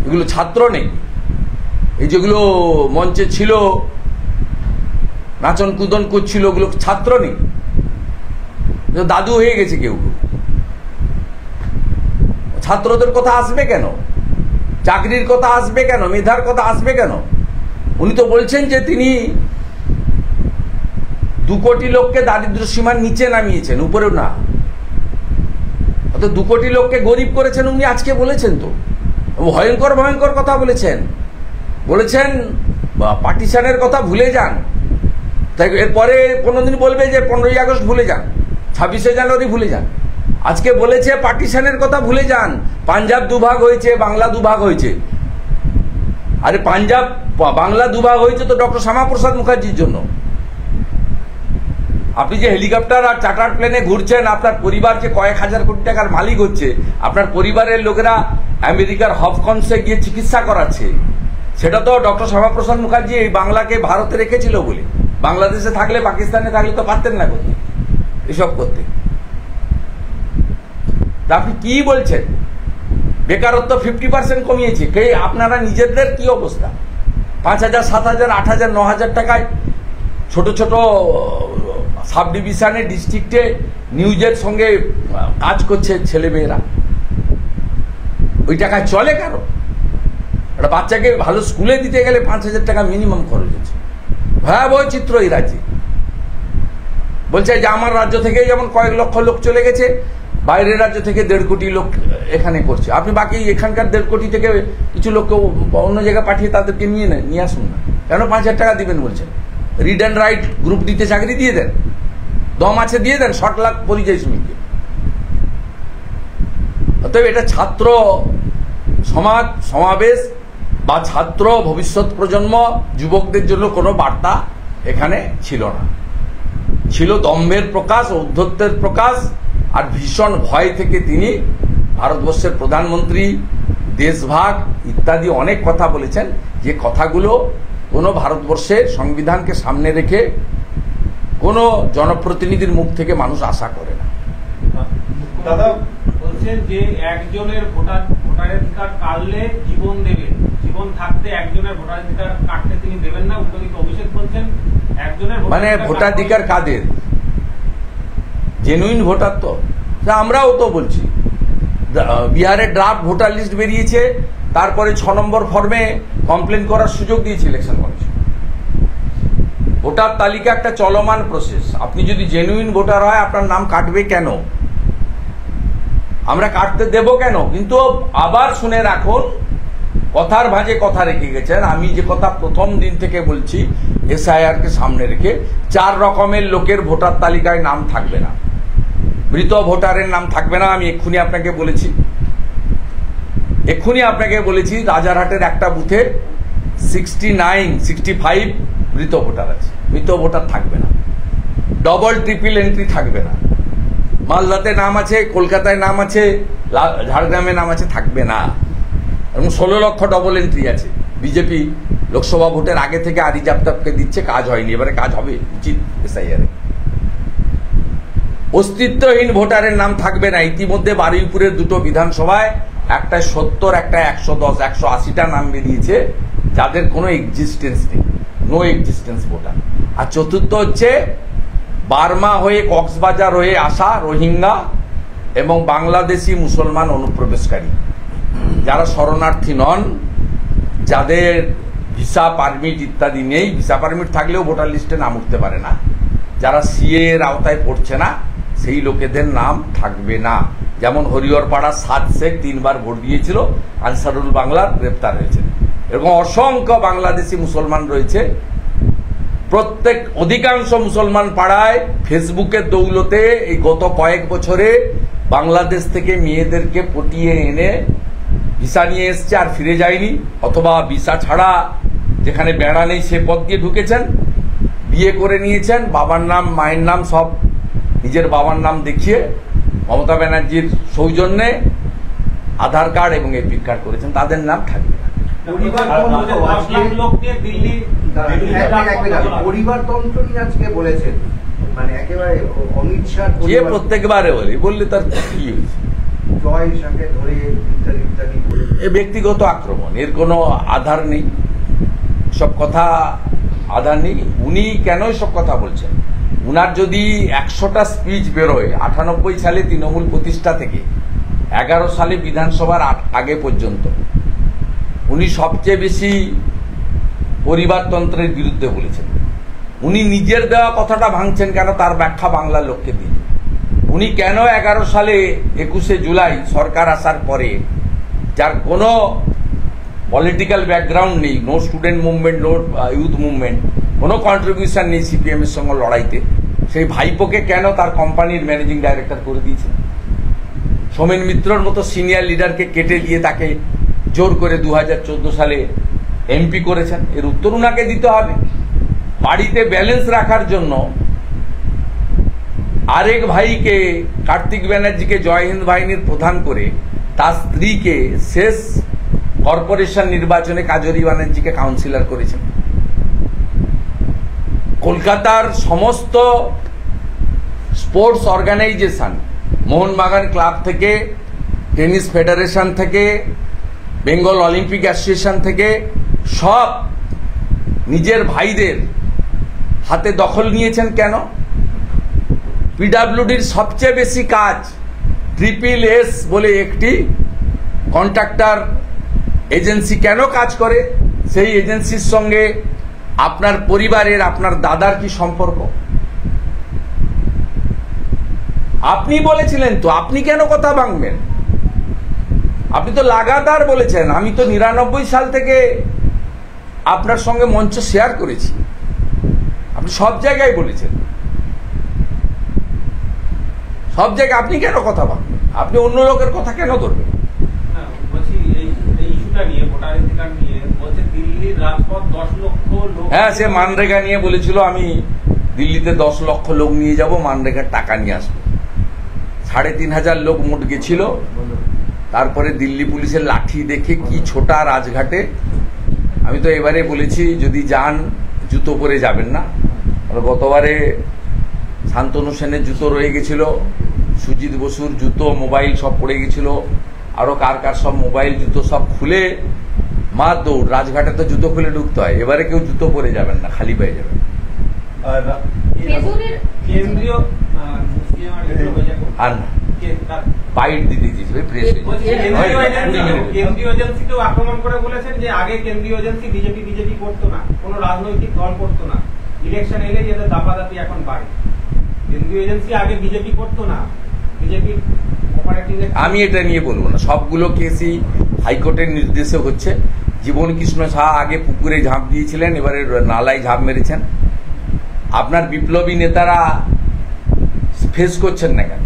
এগুলো ছাত্র নেই। এই যেগুলো মঞ্চে ছিল নাচন কুদন করছিল, ওগুলো ছাত্র নেই, দাদু হয়ে গেছে কেউ। ছাত্রদের কথা আসবে কেন? চাকরির কথা আসবে কেন? মেধার কথা আসবে কেন? উনি তো বলছেন যে তিনি 2 কোটি লোককে দারিদ্র্য সীমার নিচে নামিয়েছেন, উপরেও না। অর্থাৎ 2 কোটি লোককে গরিব করেছেন উনি আজকে বলেছেন। তো ভয়ঙ্কর ভয়ঙ্কর কথা বলেছেন। বলেছেন পার্টিশনের কথা ভুলে যান, তাই এরপরে কোনোদিন বলবে যে 15ই আগস্ট ভুলে যান, 26শে জানুয়ারি ভুলে যান। আজকে বলেছে পার্টিশনের কথা ভুলে যান, পাঞ্জাব দুভাগ হয়েছে, বাংলা দুভাগ হয়েছে। আরে পাঞ্জাব বাংলা দুভাগ হয়েছে তো ডক্টর শ্যামাপ্রসাদ মুখার্জির জন্য। আপনি যে হেলিকপ্টার আর চার্টার প্লেনে ঘুরছেন, আপনার পরিবার যে কয়েক হাজার কোটি টাকার মালিক হচ্ছে, আপনার পরিবারের লোকেরা আমেরিকার হপকন্সে গিয়ে চিকিৎসা করাচ্ছে, সেটা তো ডক্টর শ্যামাপ্রসাদ মুখার্জি এই বাংলাকে ভারতে রেখেছিল বলে। বাংলাদেশে থাকলে, পাকিস্তানে থাকলে তো পারতেন না করতে এসব করতে। আপনি কি বলছেন? বেকারত্ব 50% কমিয়েছে কে? আপনারা নিজেদের কি অবস্থা? 5,000, 7,000, 8,000, 9,000 টাকায় ছোট ছোট সাব ডিভিশনে, ডিস্ট্রিক্টে নিউজের সঙ্গে কাজ করছে ছেলেমেয়েরা। ওই টাকায় চলে কারো? একটা বাচ্চাকে ভালো স্কুলে দিতে গেলে 5,000 টাকা মিনিমাম খরচ হচ্ছে। ভয়াবহ চিত্র এই রাজ্যে। বলছে যে আমার রাজ্য থেকে যেমন কয়েক লক্ষ লোক চলে গেছে, বাইরের রাজ্য থেকে 1.5 কোটি লোক এখানে করছে। আপনি বাকি এখানকার 1.5 কোটি থেকে কিছু লোককে অন্য জায়গায় পাঠিয়ে তাদেরকে নিয়ে আসুন না। কেন 5,000 টাকা দিবেন বলছেন? রিড অ্যান্ড রাইট গ্রুপ ডিতে চাকরি দিয়ে দেন, দম আছে দিয়ে দেন 60 লাখ পরিযায়ী শ্রমিককে। অতএব এটা ছাত্র সমাবেশ বা ছাত্র ভবিষ্যৎ প্রজন্ম যুবকদের জন্য কোনো বার্তা এখানে ছিল না। ছিল দম্ভের প্রকাশ, ঔদ্ধত্যের প্রকাশ, আর ভীষণ ভয় থেকে তিনি ভারতবর্ষের প্রধানমন্ত্রী, দেশভাগ ইত্যাদি অনেক কথা বলেছেন, যে কথাগুলো কোনো ভারতবর্ষের সংবিধানকে সামনে রেখে কোনো জনপ্রতিনিধির মুখ থেকে মানুষ আশা করে না। দাদা বলছেন যে একজনের ভোটাধিকার কাটলে জীবন দেবেন, জীবন থাকতে একজনের ভোটাধিকার কাটতে তিনি দেবেন না। উল্টোদিকে অভিষেক বলছেন একজনের মানে ভোটাধিকার কাদের? জেনুইন ভোটার তো আমরাও তো বলছি। বিহারের ড্রাফট ভোটার লিস্ট বেরিয়েছে, তারপরে 6 নম্বর ফর্মে কমপ্লেন করার সুযোগ দিয়েছে ইলেকশন কমিশন। ভোটার তালিকা একটা চলমান প্রসেস। আপনি যদি জেনুইন ভোটার হয়, আপনার নাম কাটবে কেন? আমরা কাটতে দেব কেন? কিন্তু আবার শুনে রাখুন, কথার ভাঁজে কথা রেখে গেছেন। আমি যে কথা প্রথম দিন থেকে বলছি, এসআইআর কে সামনে রেখে 4 রকমের লোকের ভোটার তালিকায় নাম থাকবে না। মৃত ভোটারের নাম থাকবে না। আমি এক্ষুনি আপনাকে বলেছি রাজারহাটের একটা বুথে 65 মৃত ভোটার আছে। মৃত ভোটার থাকবে না। ডবল ট্রিপল এন্ট্রি থাকবে না। মালদাতে নাম আছে, কলকাতায় নাম আছে, ঝাড়গ্রামে নাম আছে, থাকবে না। এবং 16 লক্ষ ডবল এন্ট্রি আছে। বিজেপি লোকসভা ভোটের আগে থেকে আরিজ আফতাবকে দিচ্ছে, কাজ হয়নি, এবারে কাজ হবে উচিত এসআইআর। অস্তিত্বহীন ভোটারের নাম থাকবে না। ইতিমধ্যে বারুইপুরের 2টো বিধানসভায়, একটায় 70, একটায় 110, 180টা নাম বেরিয়েছে যাদের কোনো এক্সিস্টেন্স নেই, নো এক্সিস্টেন্স ভোটার। আর চতুর্থ হচ্ছে বার্মা হয়ে, কক্সবাজার হয়ে আসা রোহিঙ্গা এবং বাংলাদেশি মুসলমান অনুপ্রবেশকারী, যারা শরণার্থী নন, যাদের ভিসা পারমিট ইত্যাদি নেই। ভিসা পারমিট থাকলেও ভোটার লিস্টে নাম উঠতে পারে না। যারা সিএ এর আওতায় পড়ছে না, সেই লোকেদের নাম থাকবে না। যেমন হরিহরপাড়া 7 শেখ 3 বার ভোট দিয়েছিল, আনসারুল বাংলার গ্রেপ্তার হয়েছে। এরকম অসংখ্য বাংলাদেশি মুসলমান রয়েছে। অধিকাংশ মুসলমান পাড়ায় ফেসবুকের দৌলতে এই গত কয়েক বছরে বাংলাদেশ থেকে মেয়েদেরকে পটিয়ে এনে ভিসা নিয়ে এসছে, আর ফিরে যায়নি, অথবা ভিসা ছাড়া যেখানে বেড়া নেই সে পথ দিয়ে ঢুকেছেন, বিয়ে করে নিয়েছেন, বাবার নাম মায়ের নাম সব নিজের বাবার নাম দেখিয়ে মমতা ব্যানার্জির সৌজন্যে আধার কার্ড এবং এপিক কার্ড করেছেন, তাদের নাম থাকবে না। পরিবারতন্ত্র নিয়ে আজকে বলেছেন, মানে একেবারে অমিত শাহ যে প্রত্যেকবারে বললে তার কি হয়েছে, জয় শাহকে ধরে ইত্যাদি ইত্যাদি বলে এ ব্যক্তিগত আক্রমণ, এর কোনো আধার নেই, সব কথা আধার নেই। উনি কেন সব কথা বলছেন? উনার যদি 100টা স্পিচ বেরোয় 98 সালে তৃণমূল প্রতিষ্ঠা থেকে 11 সালে বিধানসভার আগে পর্যন্ত, উনি সবচেয়ে বেশি পরিবারতন্ত্রের বিরুদ্ধে বলেছেন। উনি নিজের দেওয়া কথাটা ভাঙছেন কেন, তার ব্যাখ্যা বাংলার লোককে দিন। উনি কেন 11 সালে 21শে জুলাই সরকার আসার পরে, যার কোনো পলিটিক্যাল ব্যাকগ্রাউন্ড নেই, no student movement, no youth movement, কোনো কন্ট্রিবিউশন নেই সিপিএম এর সঙ্গে লড়াইতে, সেই ভাইপোকে কেন তার কোম্পানির ম্যানেজিং ডাইরেক্টর করে দিয়েছেন? সোমেন মিত্রর মতো সিনিয়র লিডারকে কেটে দিয়ে তাকে জোর করে 2014 সালে এমপি করেছেন, এর উত্তর উনাকে দিতে হবে। বাড়িতে ব্যালেন্স রাখার জন্য আরেক ভাইকে, কার্তিক ব্যানার্জিকে জয় হিন্দ বাহিনীর প্রধান করে তার স্ত্রীকে শেষ কর্পোরেশন নির্বাচনে কাজরি ব্যানার্জিকে কাউন্সিলর করেছেন। কলকাতার সমস্ত স্পোর্টস অর্গানাইজেশন, মোহনবাগান ক্লাব থেকে, টেনিস ফেডারেশন থেকে, বেঙ্গল অলিম্পিক অ্যাসোসিয়েশন থেকে, সব নিজের ভাইদের হাতে দখল নিয়েছেন কেন? পিডাব্লিউডির সবচেয়ে বেশি কাজ SSS বলে একটি কন্ট্রাক্টর এজেন্সি কেন কাজ করে? সেই এজেন্সির সঙ্গে আপনার পরিবারের, আপনার দাদার কি সম্পর্ক? আপনি বলেছিলেন তো, আপনি কেন কথা ভাঙবেন? আপনি তো লাগাতার বলেছেন। আমি তো 99 সাল থেকে আপনার সঙ্গে মঞ্চ শেয়ার করেছি, আপনি সব জায়গায় বলেছেন, সব জায়গায়। আপনি কেন কথা ভাঙবেন? আপনি অন্য লোকের কথা কেন ধরবেন? হ্যাঁ, সে মানরেগা নিয়ে বলেছিল আমি দিল্লিতে 10 লক্ষ লোক নিয়ে যাব, মানরেগার টাকা নিয়ে আসবো। 3500 লোক মোট গেছিল। তারপরে দিল্লি পুলিশের লাঠি দেখে কি ছোটা রাজঘাটে। আমি তো এবারে বলেছি যদি যান জুতো পরে যাবেন না। গতবারে শান্তনু সেনের জুতো রয়ে গেছিল, সুজিত বসুর জুতো, মোবাইল সব পড়ে গেছিল, আরো কার কার সব মোবাইল জুতো সব খুলে মা দৌড়। রাজঘাটে তো জুতো খুলে ঢুকতে হয়, এবারে কেউ জুতো পরে যাবেন না, খালি পায়ে যাবেন। আর না বাইট দিতে দিয়েছে কেন্দ্রীয় এজেন্সিকেও আক্রমণ করে বলেছেন যে আগে কেন্দ্রীয় এজেন্সি বিজেপি করতো না, কোনো রাজনৈতিক দল করতো না, ইলেকশন এলে এদের দাপাদাপি এখন বাড়ে। কেন্দ্রীয় এজেন্সি আগে বিজেপি করতো না, বিজেপি। আমি এটা নিয়ে বলবো না, সবগুলো কেসই হাইকোর্টের নির্দেশে হচ্ছে। জীবন কৃষ্ণ সাহা আগে পুকুরে ঝাঁপ দিয়েছিলেন, এবারে নালায় ঝাঁপ মেরেছেন। আপনার বিপ্লবী নেতারা ফেস করছেন না কেন?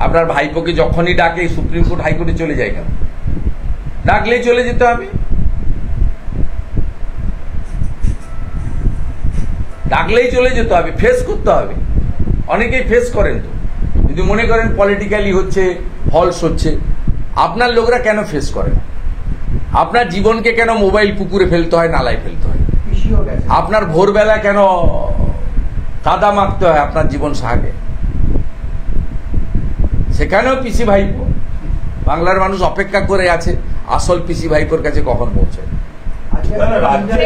আপনার ভাইপোকে যখনই ডাকে সুপ্রিম কোর্ট হাইকোর্টে চলে যায় কেন? ডাকলেই চলে যেতে হবে, ডাকলেই চলে যেতে হবে, ফেস করতে হবে। অনেকেই ফেস করেন তো, যদি মনে করেন পলিটিক্যালি হচ্ছে, ফলস হচ্ছে। আপনার লোকরা কেন ফেস করে না? আপনার জীবনকে কেন মোবাইল পুকুরে ফেলতে হয়, নালায় ফেলতে হয়? আপনার ভোরবেলা কেন কাদা মাখতে হয় আপনার জীবন সাহাকে? সেখানেও পিসি ভাইপো, বাংলার মানুষ অপেক্ষা করে আছে আসল পিসি ভাইপোর কাছে কখন পৌঁছে।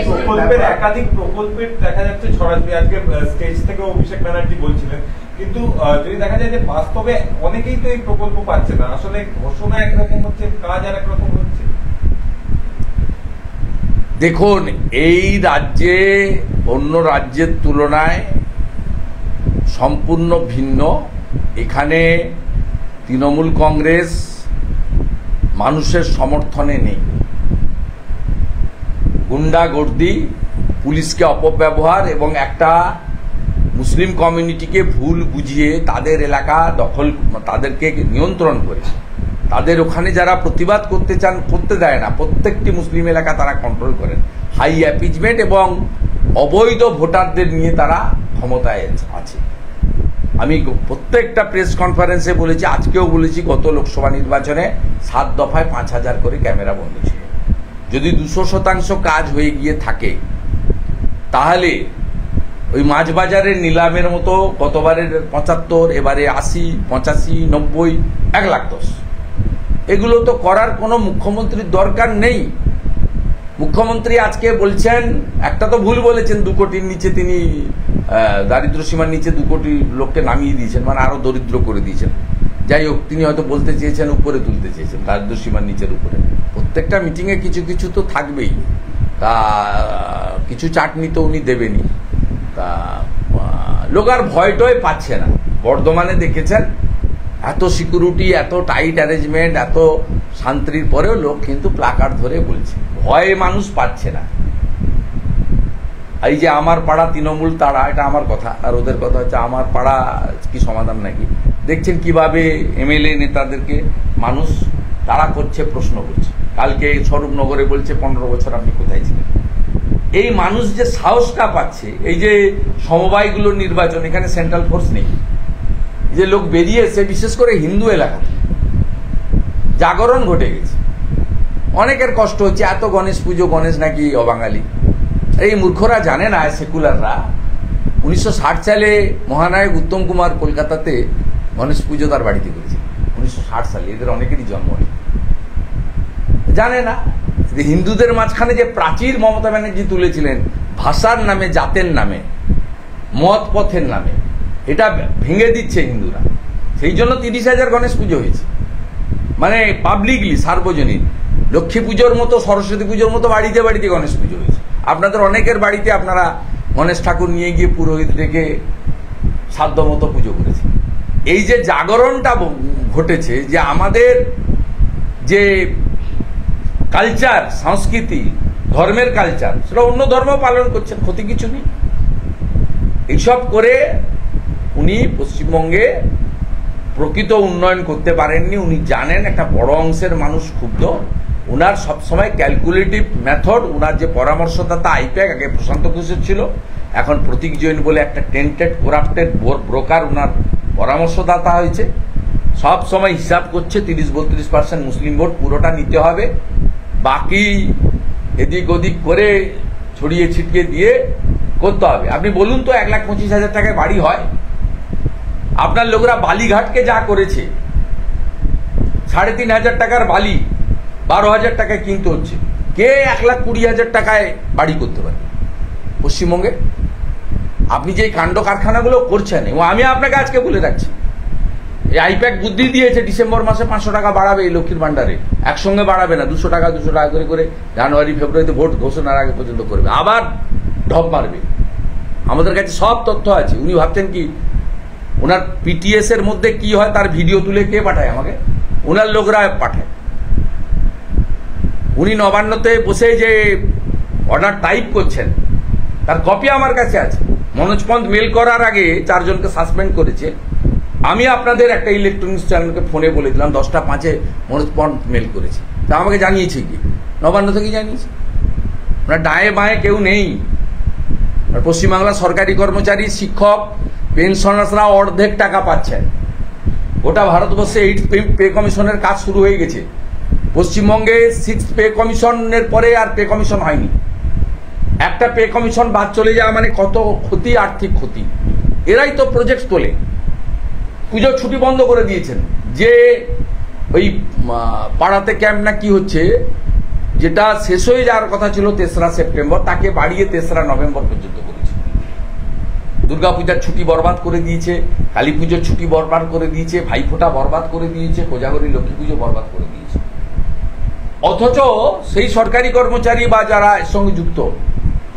প্রকল্পের একাধিক প্রকল্পের দেখা যাচ্ছে ছড়াছড়ি, আজকে স্টেজ থেকে অভিষেক ব্যানার্জি বলছিলেন, কিন্তু যদি দেখা যায় যে বাস্তবে অনেকেই তো এই প্রকল্প পাচ্ছে না। আসলে ঘোষণা একরকম হচ্ছে, কাজ আর একরকম হচ্ছে। দেখুন, এই রাজ্যে অন্য রাজ্যের তুলনায় সম্পূর্ণ ভিন্ন। এখানে তৃণমূল কংগ্রেস মানুষের সমর্থনে নেই। গুন্ডাগর্দি, পুলিশকে অপব্যবহার এবং একটা মুসলিম কমিউনিটিকে ভুল বুঝিয়ে তাদের এলাকা দখল, তাদেরকে নিয়ন্ত্রণ করে তাদের ওখানে যারা প্রতিবাদ করতে চান করতে দেয় না। প্রত্যেকটি মুসলিম এলাকা তারা কন্ট্রোল করেন। হাই অ্যাপিজমেন্ট এবং অবৈধ ভোটারদের নিয়ে তারা ক্ষমতায় আছে। আমি প্রত্যেকটা প্রেস কনফারেন্সে বলেছি, আজকেও বলেছি, গত লোকসভা নির্বাচনে 7 দফায় 5,000 করে ক্যামেরা বন্ধ ছিল। যদি 200% কাজ হয়ে গিয়ে থাকে তাহলে ওই মাছ বাজারের নিলামের মতো গতবারের 75, এবারে 80, 85, 90, 1,10,000 এগুলো তো করার কোনো মুখ্যমন্ত্রীর দরকার নেই। মুখ্যমন্ত্রী আজকে বলছেন, একটা তো ভুল বলেছেন, 2 কোটির নিচে তিনি দারিদ্র সীমার নিচে 2 কোটি লোককে নামিয়ে দিয়েছেন, মানে আরো দরিদ্র করে দিয়েছেন। যাই হোক, তিনি হয়তো বলতে চেয়েছেন উপরে তুলতে চেয়েছেন, দারিদ্র সীমার নিচের উপরে। প্রত্যেকটা মিটিংয়ে কিছু কিছু তো থাকবেই, তা কিছু চাটনি তো উনি দেবেনি। তা লোক আর ভয়টয় পাচ্ছে না। বর্ধমানে দেখেছেন এত সিকিউরিটি, এত টাইট অ্যারেঞ্জমেন্ট, এত শান্তির পরেও লোক কিন্তু প্লাকার্ড ধরে বলছে, ভয়ে মানুষ পাচ্ছে না। এই যে আমার পাড়া তৃণমূল তাড়া, এটা আমার কথা, আর ওদের কথা হচ্ছে আমার পাড়া কি সমাধান নাকি। দেখছেন কিভাবে এমএলএ নেতাদেরকে মানুষ তাড়া করছে, প্রশ্ন করছে। কালকে স্বরূপনগরে বলছে 15 বছর আপনি কোথায় ছিলেন। এই মানুষ যে সাহসটা পাচ্ছে, এই যে সমবায়গুলোর নির্বাচন, এখানে সেন্ট্রাল ফোর্স নেই, যে লোক বেরিয়েছে, বিশেষ করে হিন্দু এলাকাতে জাগরণ ঘটে গেছে। অনেকের কষ্ট হচ্ছে, এত গণেশ পুজো, গণেশ নাকি অবাঙালি। এই মূর্খরা জানে না, সেকুলাররা 1960 সালে মহানায়ক উত্তম কুমার কলকাতাতে গণেশ পুজো তার বাড়িতে করেছে। 1960 সালে, এদের অনেকেরই জন্ম হয়, জানে না হিন্দুদের মাঝখানে যে প্রাচীর মমতা ব্যানার্জি তুলেছিলেন ভাষার নামে, জাতের নামে, মত পথের নামে, এটা ভেঙে দিচ্ছে হিন্দুরা। সেই জন্য 30,000 গণেশ পুজো হয়েছে, মানে পাবলিকলি, সার্বজনীন। লক্ষ্মী পুজোর মতো, সরস্বতী পুজোর মতো বাড়িতে বাড়িতে গণেশ পুজো হয়েছে। আপনাদের অনেকের বাড়িতে আপনারা গণেশ ঠাকুর নিয়ে গিয়ে পুরোহিত রেখে সাধ্য মতো পুজো করেছে। এই যে জাগরণটা ঘটেছে, যে আমাদের যে কালচার, সংস্কৃতি, ধর্মের কালচার, সেটা অন্য ধর্ম পালন করছেন, ক্ষতি কিছু নেই। এইসব করে উনি পশ্চিমবঙ্গে প্রকৃত উন্নয়ন করতে পারেননি। উনি জানেন একটা বড় অংশের মানুষ ক্ষুব্ধ। উনার সবসময় ক্যালকুলেটিভ মেথড, উনার যে পরামর্শদাতা আইপ্যাক, আগে প্রশান্ত ঘোষের ছিল, এখন প্রতীক জৈন বলে একটা টেন্টেড করাপ্টেড ব্রোকার উনার পরামর্শদাতা হয়েছে। সব সময় হিসাব করছে 30-32% মুসলিম ভোট পুরোটা নিতে হবে, বাকি এদিক ওদিক করে ছড়িয়ে ছিটিয়ে দিয়ে করতে হবে। আপনি বলুন তো, 1,25,000 টাকায় বাড়ি হয়? আপনার লোকরা বালিঘাটকে যা করেছে, 3,500 টাকার বালি 12,000 টাকায় কিনতে হচ্ছে। কে 1,20,000 টাকায় বাড়ি করতে পারে পশ্চিমবঙ্গে? আপনি যে কাণ্ড কারখানাগুলো করছেন, এবং আমি আপনাকে আজকে বলে রাখছি, এই আইপ্যাক বুদ্ধি দিয়েছে ডিসেম্বর মাসে 500 টাকা বাড়াবে এই লক্ষ্মীর ভান্ডারে। একসঙ্গে বাড়াবে না, 200 টাকা করে করে জানুয়ারি ফেব্রুয়ারিতে ভোট ঘোষণার আগে পর্যন্ত করবে, আবার ঢপ মারবে। আমাদের কাছে সব তথ্য আছে। উনি ভাবছেন কি ওনার পিটিএস এর মধ্যে কি হয় তার ভিডিও তুলে কে পাঠায় আমাকে? ওনার লোকরা পাঠায়। উনি নবান্নতে বসে যে অর্ডার টাইপ করছেন তার কপি আমার কাছে আছে। মনোজ পন্থ মেল করার আগে 4 জনকে সাসপেন্ড করেছে। আমি আপনাদের একটা ইলেকট্রনিক্স চ্যানেলকে ফোনে বলে দিলাম 10টা 5-এ মনোজ পন্থ মেল করেছে, তা আমাকে জানিয়েছে কি? নবান্ন থেকে জানিয়েছে। ওনার ডায়ে বাঁয়ে কেউ নেই। পশ্চিমবাংলার সরকারি কর্মচারী, শিক্ষক, পেনশনার্সরা অর্ধেক টাকা পাচ্ছেন। গোটা ভারতবর্ষে 8th পে কমিশনের কাজ শুরু হয়ে গেছে। পশ্চিমবঙ্গে 6th পে কমিশনের পরে আর পে কমিশন হয়নি। একটা পে কমিশন বাদ চলে যাওয়া মানে কত ক্ষতি, আর্থিক ক্ষতি। এরাই তো প্রজেক্ট তোলে। পুজোর ছুটি বন্ধ করে দিয়েছেন। যে ওই পাড়াতে ক্যাম্প না কি হচ্ছে, যেটা শেষ হয়ে যাওয়ার কথা ছিল 3রা সেপ্টেম্বর, তাকে বাড়িয়ে 3রা নভেম্বর পর্যন্ত করেছে। দুর্গাপূজার ছুটি বরবাদ করে দিয়েছে, কালী পুজোর ছুটি বরবাদ করে দিয়েছে, ভাইফোঁটা বরবাদ করে দিয়েছে, কোজাগরী লক্ষ্মী পুজো বরবাদ করে দিয়েছে। অথচ সেই সরকারি কর্মচারী বা যারা এর সঙ্গে যুক্ত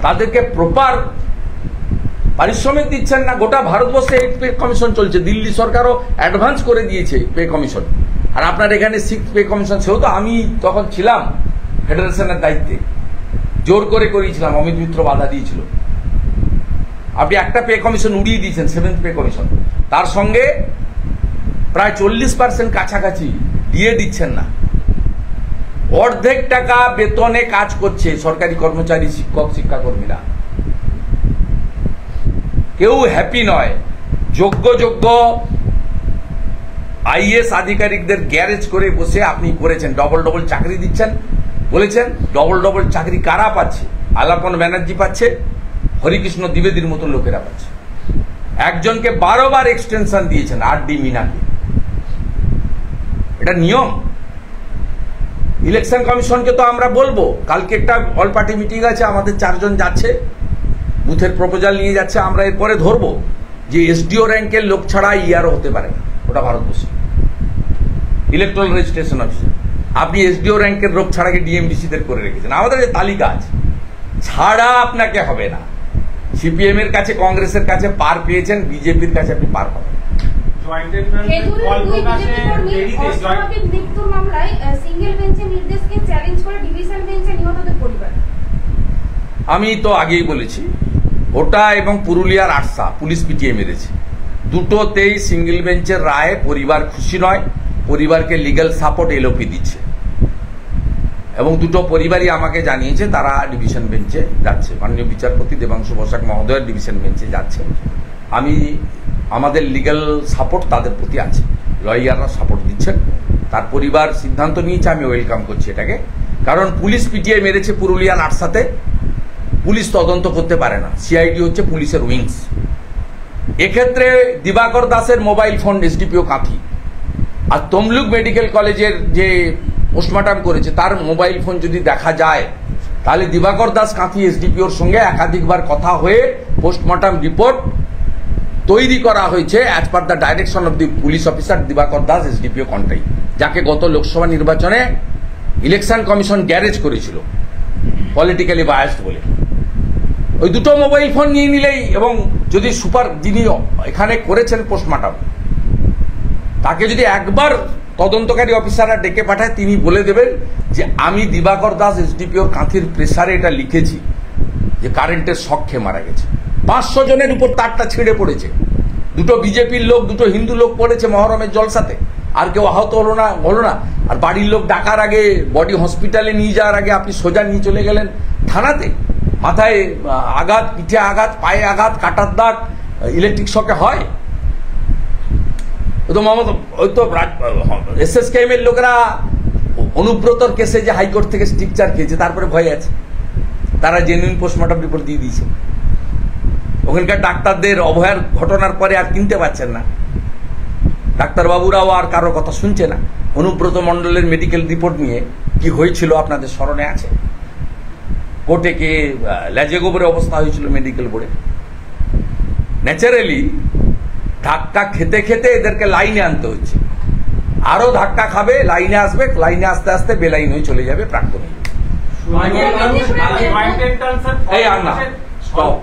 তাদেরকে প্রপার পারিশ্রমিক দিচ্ছেন না। গোটা ভারতবর্ষে 8th পে কমিশন চলছে। দিল্লি সরকারও অ্যাডভান্স করে দিয়েছে পে কমিশন। আর আপনার এখানে 6th পে কমিশন, সেও তো আমি তখন ছিলাম ফেডারেশনের দায়িত্বে, জোর করে করিয়েছিলাম, অমিত মিত্র বাধা দিয়েছিল। আপনি একটা পে কমিশন উড়িয়ে দিয়েছেন, 7th পে কমিশন, তার সঙ্গে প্রায় 40% কাছাকাছি দিয়ে দিচ্ছেন না। অর্ধেক টাকা বেতনে কাজ করছে সরকারি কর্মচারী, শিক্ষক, শিক্ষাকর্মীরা। কেউ হ্যাপি নয়। যোগ্য আইএস আধিকারিকদের গ্যারেজ করে বসে আপনি করেছেন, ডবল চাকরি দিচ্ছেন বলেছেন। ডবল চাকরি কারা পাচ্ছে? আলাপন ব্যানার্জি পাচ্ছে, হরিকৃষ্ণ দ্বিবেদীর মতো লোকেরা পাচ্ছে। একজনকে 12 বার এক্সটেনশন দিয়েছেন, RD মিনাকে। এটা নিয়ম। ইলেকশন কমিশনকে তো আমরা বলবো, কালকে একটা অল পার্টি মিটিং আছে, আমাদের 4 জন যাচ্ছে, বুথের প্রপোজাল নিয়ে যাচ্ছে। আমরা এরপরে ধরবো যে SDO র্যাঙ্কের লোক ছাড়া ইয়ারও হতে পারে না, ওটা ভারতবর্ষে ইলেকট্রাল রেজিস্ট্রেশন অফিসার। আপনি SDO র্যাঙ্কের লোক ছাড়াকে ডিএমডিসিদের করে রেখেছেন। আমাদের যে তালিকা আছে, ছাড়া আপনাকে হবে না। সিপিএম এর কাছে, কংগ্রেসের কাছে পার পেয়েছেন, বিজেপির কাছে আপনি পার পাবেন। খেজুরের দুই বিজেপি কর্মী অস্বাভাবিক মৃত্যুর মামলায় সিঙ্গেল বেঞ্চের নির্দেশকে চ্যালেঞ্জ করে ডিভিশন বেঞ্চে নিহতদের পরিবার। আমি তো আগেই বলেছি, ওটা এবং পুরুলিয়ার আরসা পুলিশ পিটিয়ে মেরেছে। দুটোতেই সিঙ্গেল বেঞ্চের রায়ে পরিবার খুশি নয়। পরিবারকে লিগ্যাল সাপোর্ট LOP দিচ্ছে এবং দুটো পরিবারই আমাকে জানিয়েছে তারা ডিভিশন বেঞ্চে যাচ্ছে। মাননীয় বিচারপতি দেবাংশু বসাক মহোদয়ের ডিভিশন বেঞ্চে যাচ্ছে। আমাদের লিগ্যাল সাপোর্ট তাদের প্রতি আছে, লয়াররা সাপোর্ট দিচ্ছেন। তার পরিবার সিদ্ধান্ত নিয়েছে, আমি ওয়েলকাম করছি এটাকে। কারণ পুলিশ পিটিয়ে মেরেছে পুরুলিয়ার আরসাতে, পুলিশ তদন্ত করতে পারে না। সিআইডি হচ্ছে পুলিশের উইংস। এক্ষেত্রে দিবাকর দাসের মোবাইল ফোন SDPO কাঁথি, আর তমলুক মেডিকেল কলেজের যে পোস্টমর্টম করেছে তার মোবাইল ফোন যদি দেখা যায়, তাহলে দিবাকর দাস কাঁথি SDPOর সঙ্গে একাধিকবার কথা হয়ে পোস্টমর্টম রিপোর্ট তৈরি করা হয়েছে as per the direction of the police officer Dibakar Das SDPO Contai, যাকে গত লোকসভা নির্বাচনে ইলেকশন কমিশন গ্যারেজ করেছিল পলিটিক্যালি বায়াসড বলে। ওই দুটো মোবাইল ফোন নিয়ে নিলেই, এবং যদি যিনি এখানে করেছেন পোস্টমর্টম, তাকে যদি একবার তদন্তকারী অফিসাররা ডেকে পাঠায়, তিনি বলে দেবেন যে আমি দিবাকর দাস SDPOর কাঁথির প্রেসারে এটা লিখেছি যে কারেন্টের শক খেয়ে মারা গেছে। 500 জনের উপর তারটা ছিঁড়ে পড়েছে। দুটো বিজেপির লোক, দুটো হিন্দু লোক পড়েছে মহরমের জলসাতে, আর কেউ আহত হলো না। আর বাড়ির লোক ডাকার আগে, বডি হসপিটালে নিয়ে যাওয়ার আগে আপনি সোজা নিয়ে চলে গেলেন থানাতে। মাথায় আঘাত, পিঠে আঘাত, পায়ে আঘাত, কাটার দাগ ইলেকট্রিক শকে হয়। ওই তো SSKM এর লোকেরা অনুব্রতর কেসে যে হাইকোর্ট থেকে স্ট্রিকচার খেয়েছে, তারপরে ভয় আছে, তারা জেনুইন পোস্টমর্টম রিপোর্ট দিয়ে দিয়েছে। ওখানকার ডাক্তারদের অভয়ার ঘটনার পরে আর কিনতে পারছেন না, ডাক্তারবাবুরাও আর কারো কথা শুনছে না। অনুব্রত মণ্ডলের মেডিকেল রিপোর্ট নিয়ে কি হয়েছিল আপনাদের স্মরণে আছে? কোর্টে কে লেজে গোবরে অবস্থা হয়েছিল মেডিকেল বোর্ডে। ন্যাচারালি ধাক্কা খেতে খেতে এদেরকে লাইনে আনতে হচ্ছে। আরো ধাক্কা খাবে, লাইনে আসবে, লাইনে আস্তে আস্তে বেলাইন হয়ে চলে যাবে প্রাক্তন। এই আর না, স্টপ।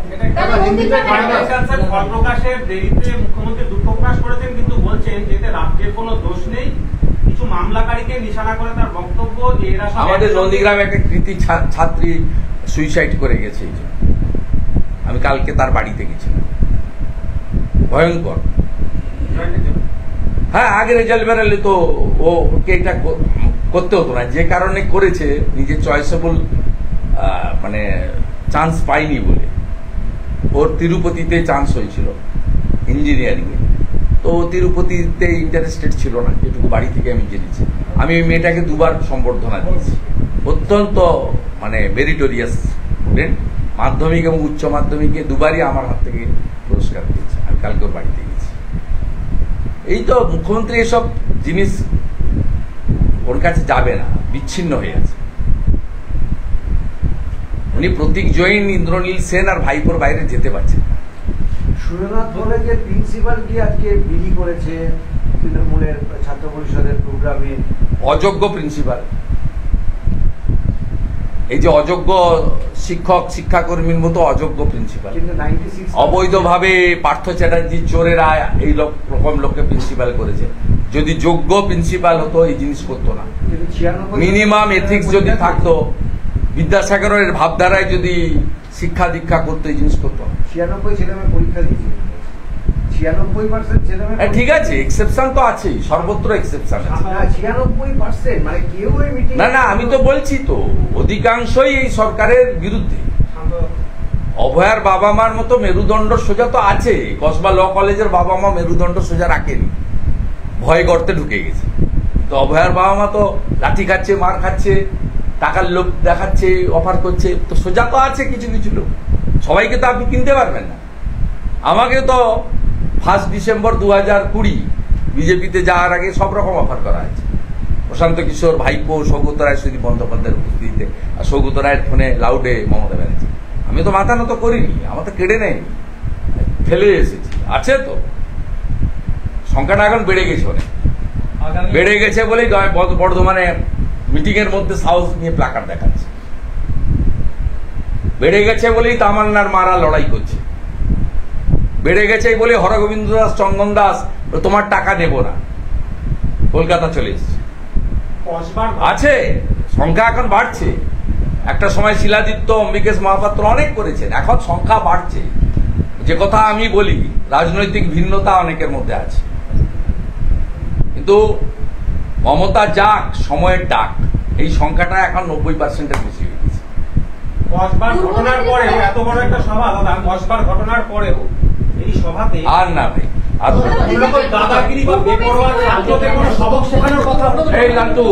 প্রকাশের দেরিতে মুখ্যমন্ত্রী দুঃখ প্রকাশ করেছেন, কিন্তু বলছেন যে রাজ্যের কোনো দোষ নেই, কিছু মামলাকারীকে নিশানা করে তার বক্তব্য যে এরা আমাদের নন্দীগ্রামে একটা কৃতি ছাত্রী সুইসাইড করে গেছে। আমি কালকে তার বাড়িতে গেছিলাম, ভয়ঙ্কর। হ্যাঁ, আগে রেজাল্ট বেরোলে তো ওকে এটা করতে হতো না, যে কারণে করেছে নিজের চয়েসেবল মানে চান্স পাইনি বলে। ওর তিরুপতিতে চান্স হয়েছিল ইঞ্জিনিয়ারিং এ, তো তিরুপতিতে ইন্টারেস্টেড ছিল না, যেটুকু বাড়ি থেকে আমি জেনেছি। আমি ওই মেয়েটাকে 2 বার সম্বর্ধনা দিয়েছি। অত্যন্ত মানে মেরিটোরিয়াস স্টুডেন্ট, মাধ্যমিক এবং উচ্চ মাধ্যমিকে 2 বারই আমার হাত থেকে পুরস্কার পেয়েছে। আমি কালকে ওর বাড়িতে গেছি। এই তো মুখ্যমন্ত্রী এসব জিনিস ওর কাছে যাবে না, বিচ্ছিন্ন হয়ে আছে। উনি প্রতীক জৈন, ইন্দ্রনীল সেন আর ভাইপোর বাইরে যেতে পারছেন না। সুরেন্দ্রনাথ কলেজের প্রিন্সিপাল কি আজকে বিলি করেছে তৃণমূলের ছাত্র পরিষদের প্রোগ্রামে? অযোগ্য প্রিন্সিপাল, এই যে অযোগ্য শিক্ষক শিক্ষাকর্মীর মতো অযোগ্য প্রিন্সিপাল, অবৈধভাবে পার্থ চ্যাটার্জি চোরেরা এই রকম লোককে প্রিন্সিপাল করেছে। যদি যোগ্য প্রিন্সিপাল হতো এই জিনিস করতো না। মিনিমাম এথিক্স যদি থাকতো, বিদ্যাসাগরের ভাবধারায় যদি শিক্ষা দীক্ষা করতো এই জিনিস করতো না। 96 ছেলে মেয়ে পরীক্ষা দিয়েছিল, 96% ছেলেমেয়ে ঠিক আছে, এক্সেপশন তো আছেই, সর্বত্র এক্সেপশন আছে। 96% মানে কেউ ওই মিটিং না আমি তো বলছি তো অধিকাংশই এই সরকারের বিরুদ্ধে। অভয়ার বাবা মার মতো মেরুদণ্ড সোজা তো আছে, কসবা ল কলেজের বাবা মা মেরুদণ্ড সোজা রাখেনি, ভয় গর্তে ঢুকে গেছে। তো অভয়ার বাবা মা তো লাঠি খাচ্ছে, মার খাচ্ছে, টাকার লোভ দেখাচ্ছে, অফার করছে, তো সোজা তো আছে কিছু কিছু লোক। সবাইকে তো আপনি কিনতে পারবেন না। আমাকে তো 1 ডিসেম্বর 2020 বিজেপিতে যাওয়ার আগে সব রকম অফার করা হয়েছে। প্রশান্ত কিশোর, ভাইপো, সৌগত রায়, সুদীপ বন্দ্যোপাধ্যায়ের উপস্থিতিতে, আর সৌগত রায়ের ফোনে লাউডে মমতা ব্যানার্জি। আমি তো মাথা নত করিনি, আমার তো কেড়ে নেয়নি, ফেলে এসেছি। আছে তো সংখ্যাটা এখন বেড়ে গেছে, অনেক বেড়ে গেছে বলেই বর্ধমানে মিটিং এর মধ্যে সাহস নিয়ে প্লাকার্ড দেখাচ্ছে। বেড়ে গেছে বলেই তামান্নার মারা লড়াই করছে। বেড়ে গেছে বলে হরগোবিন্দ দাস, চন্দন দাস তোমার টাকা দেব না, কলকাতা চলে এসেছে। আছে সংখ্যা এখন বাড়ছে। একটা সময় শিলাদিত্য, অম্বিকেশ মহাপাত্র অনেক করেছেন, এখন সংখ্যা বাড়ছে। যে কথা আমি বলি, রাজনৈতিক ভিন্নতা অনেকের মধ্যে আছে, কিন্তু মমতা যাক, সময়ের ডাক, এই সংখ্যাটা এখন 90%-এর বেশি হয়ে গেছে। কসবার ঘটনার পরেও এত বড় একটা সভা, দাদা, কসবার ঘটনার পরেও এই সভাতে আর না ভাই, আর দাদাগিরি বা বেপরোয়া ছাত্রদের কোনো সবক শেখানোর কথা এই লালটু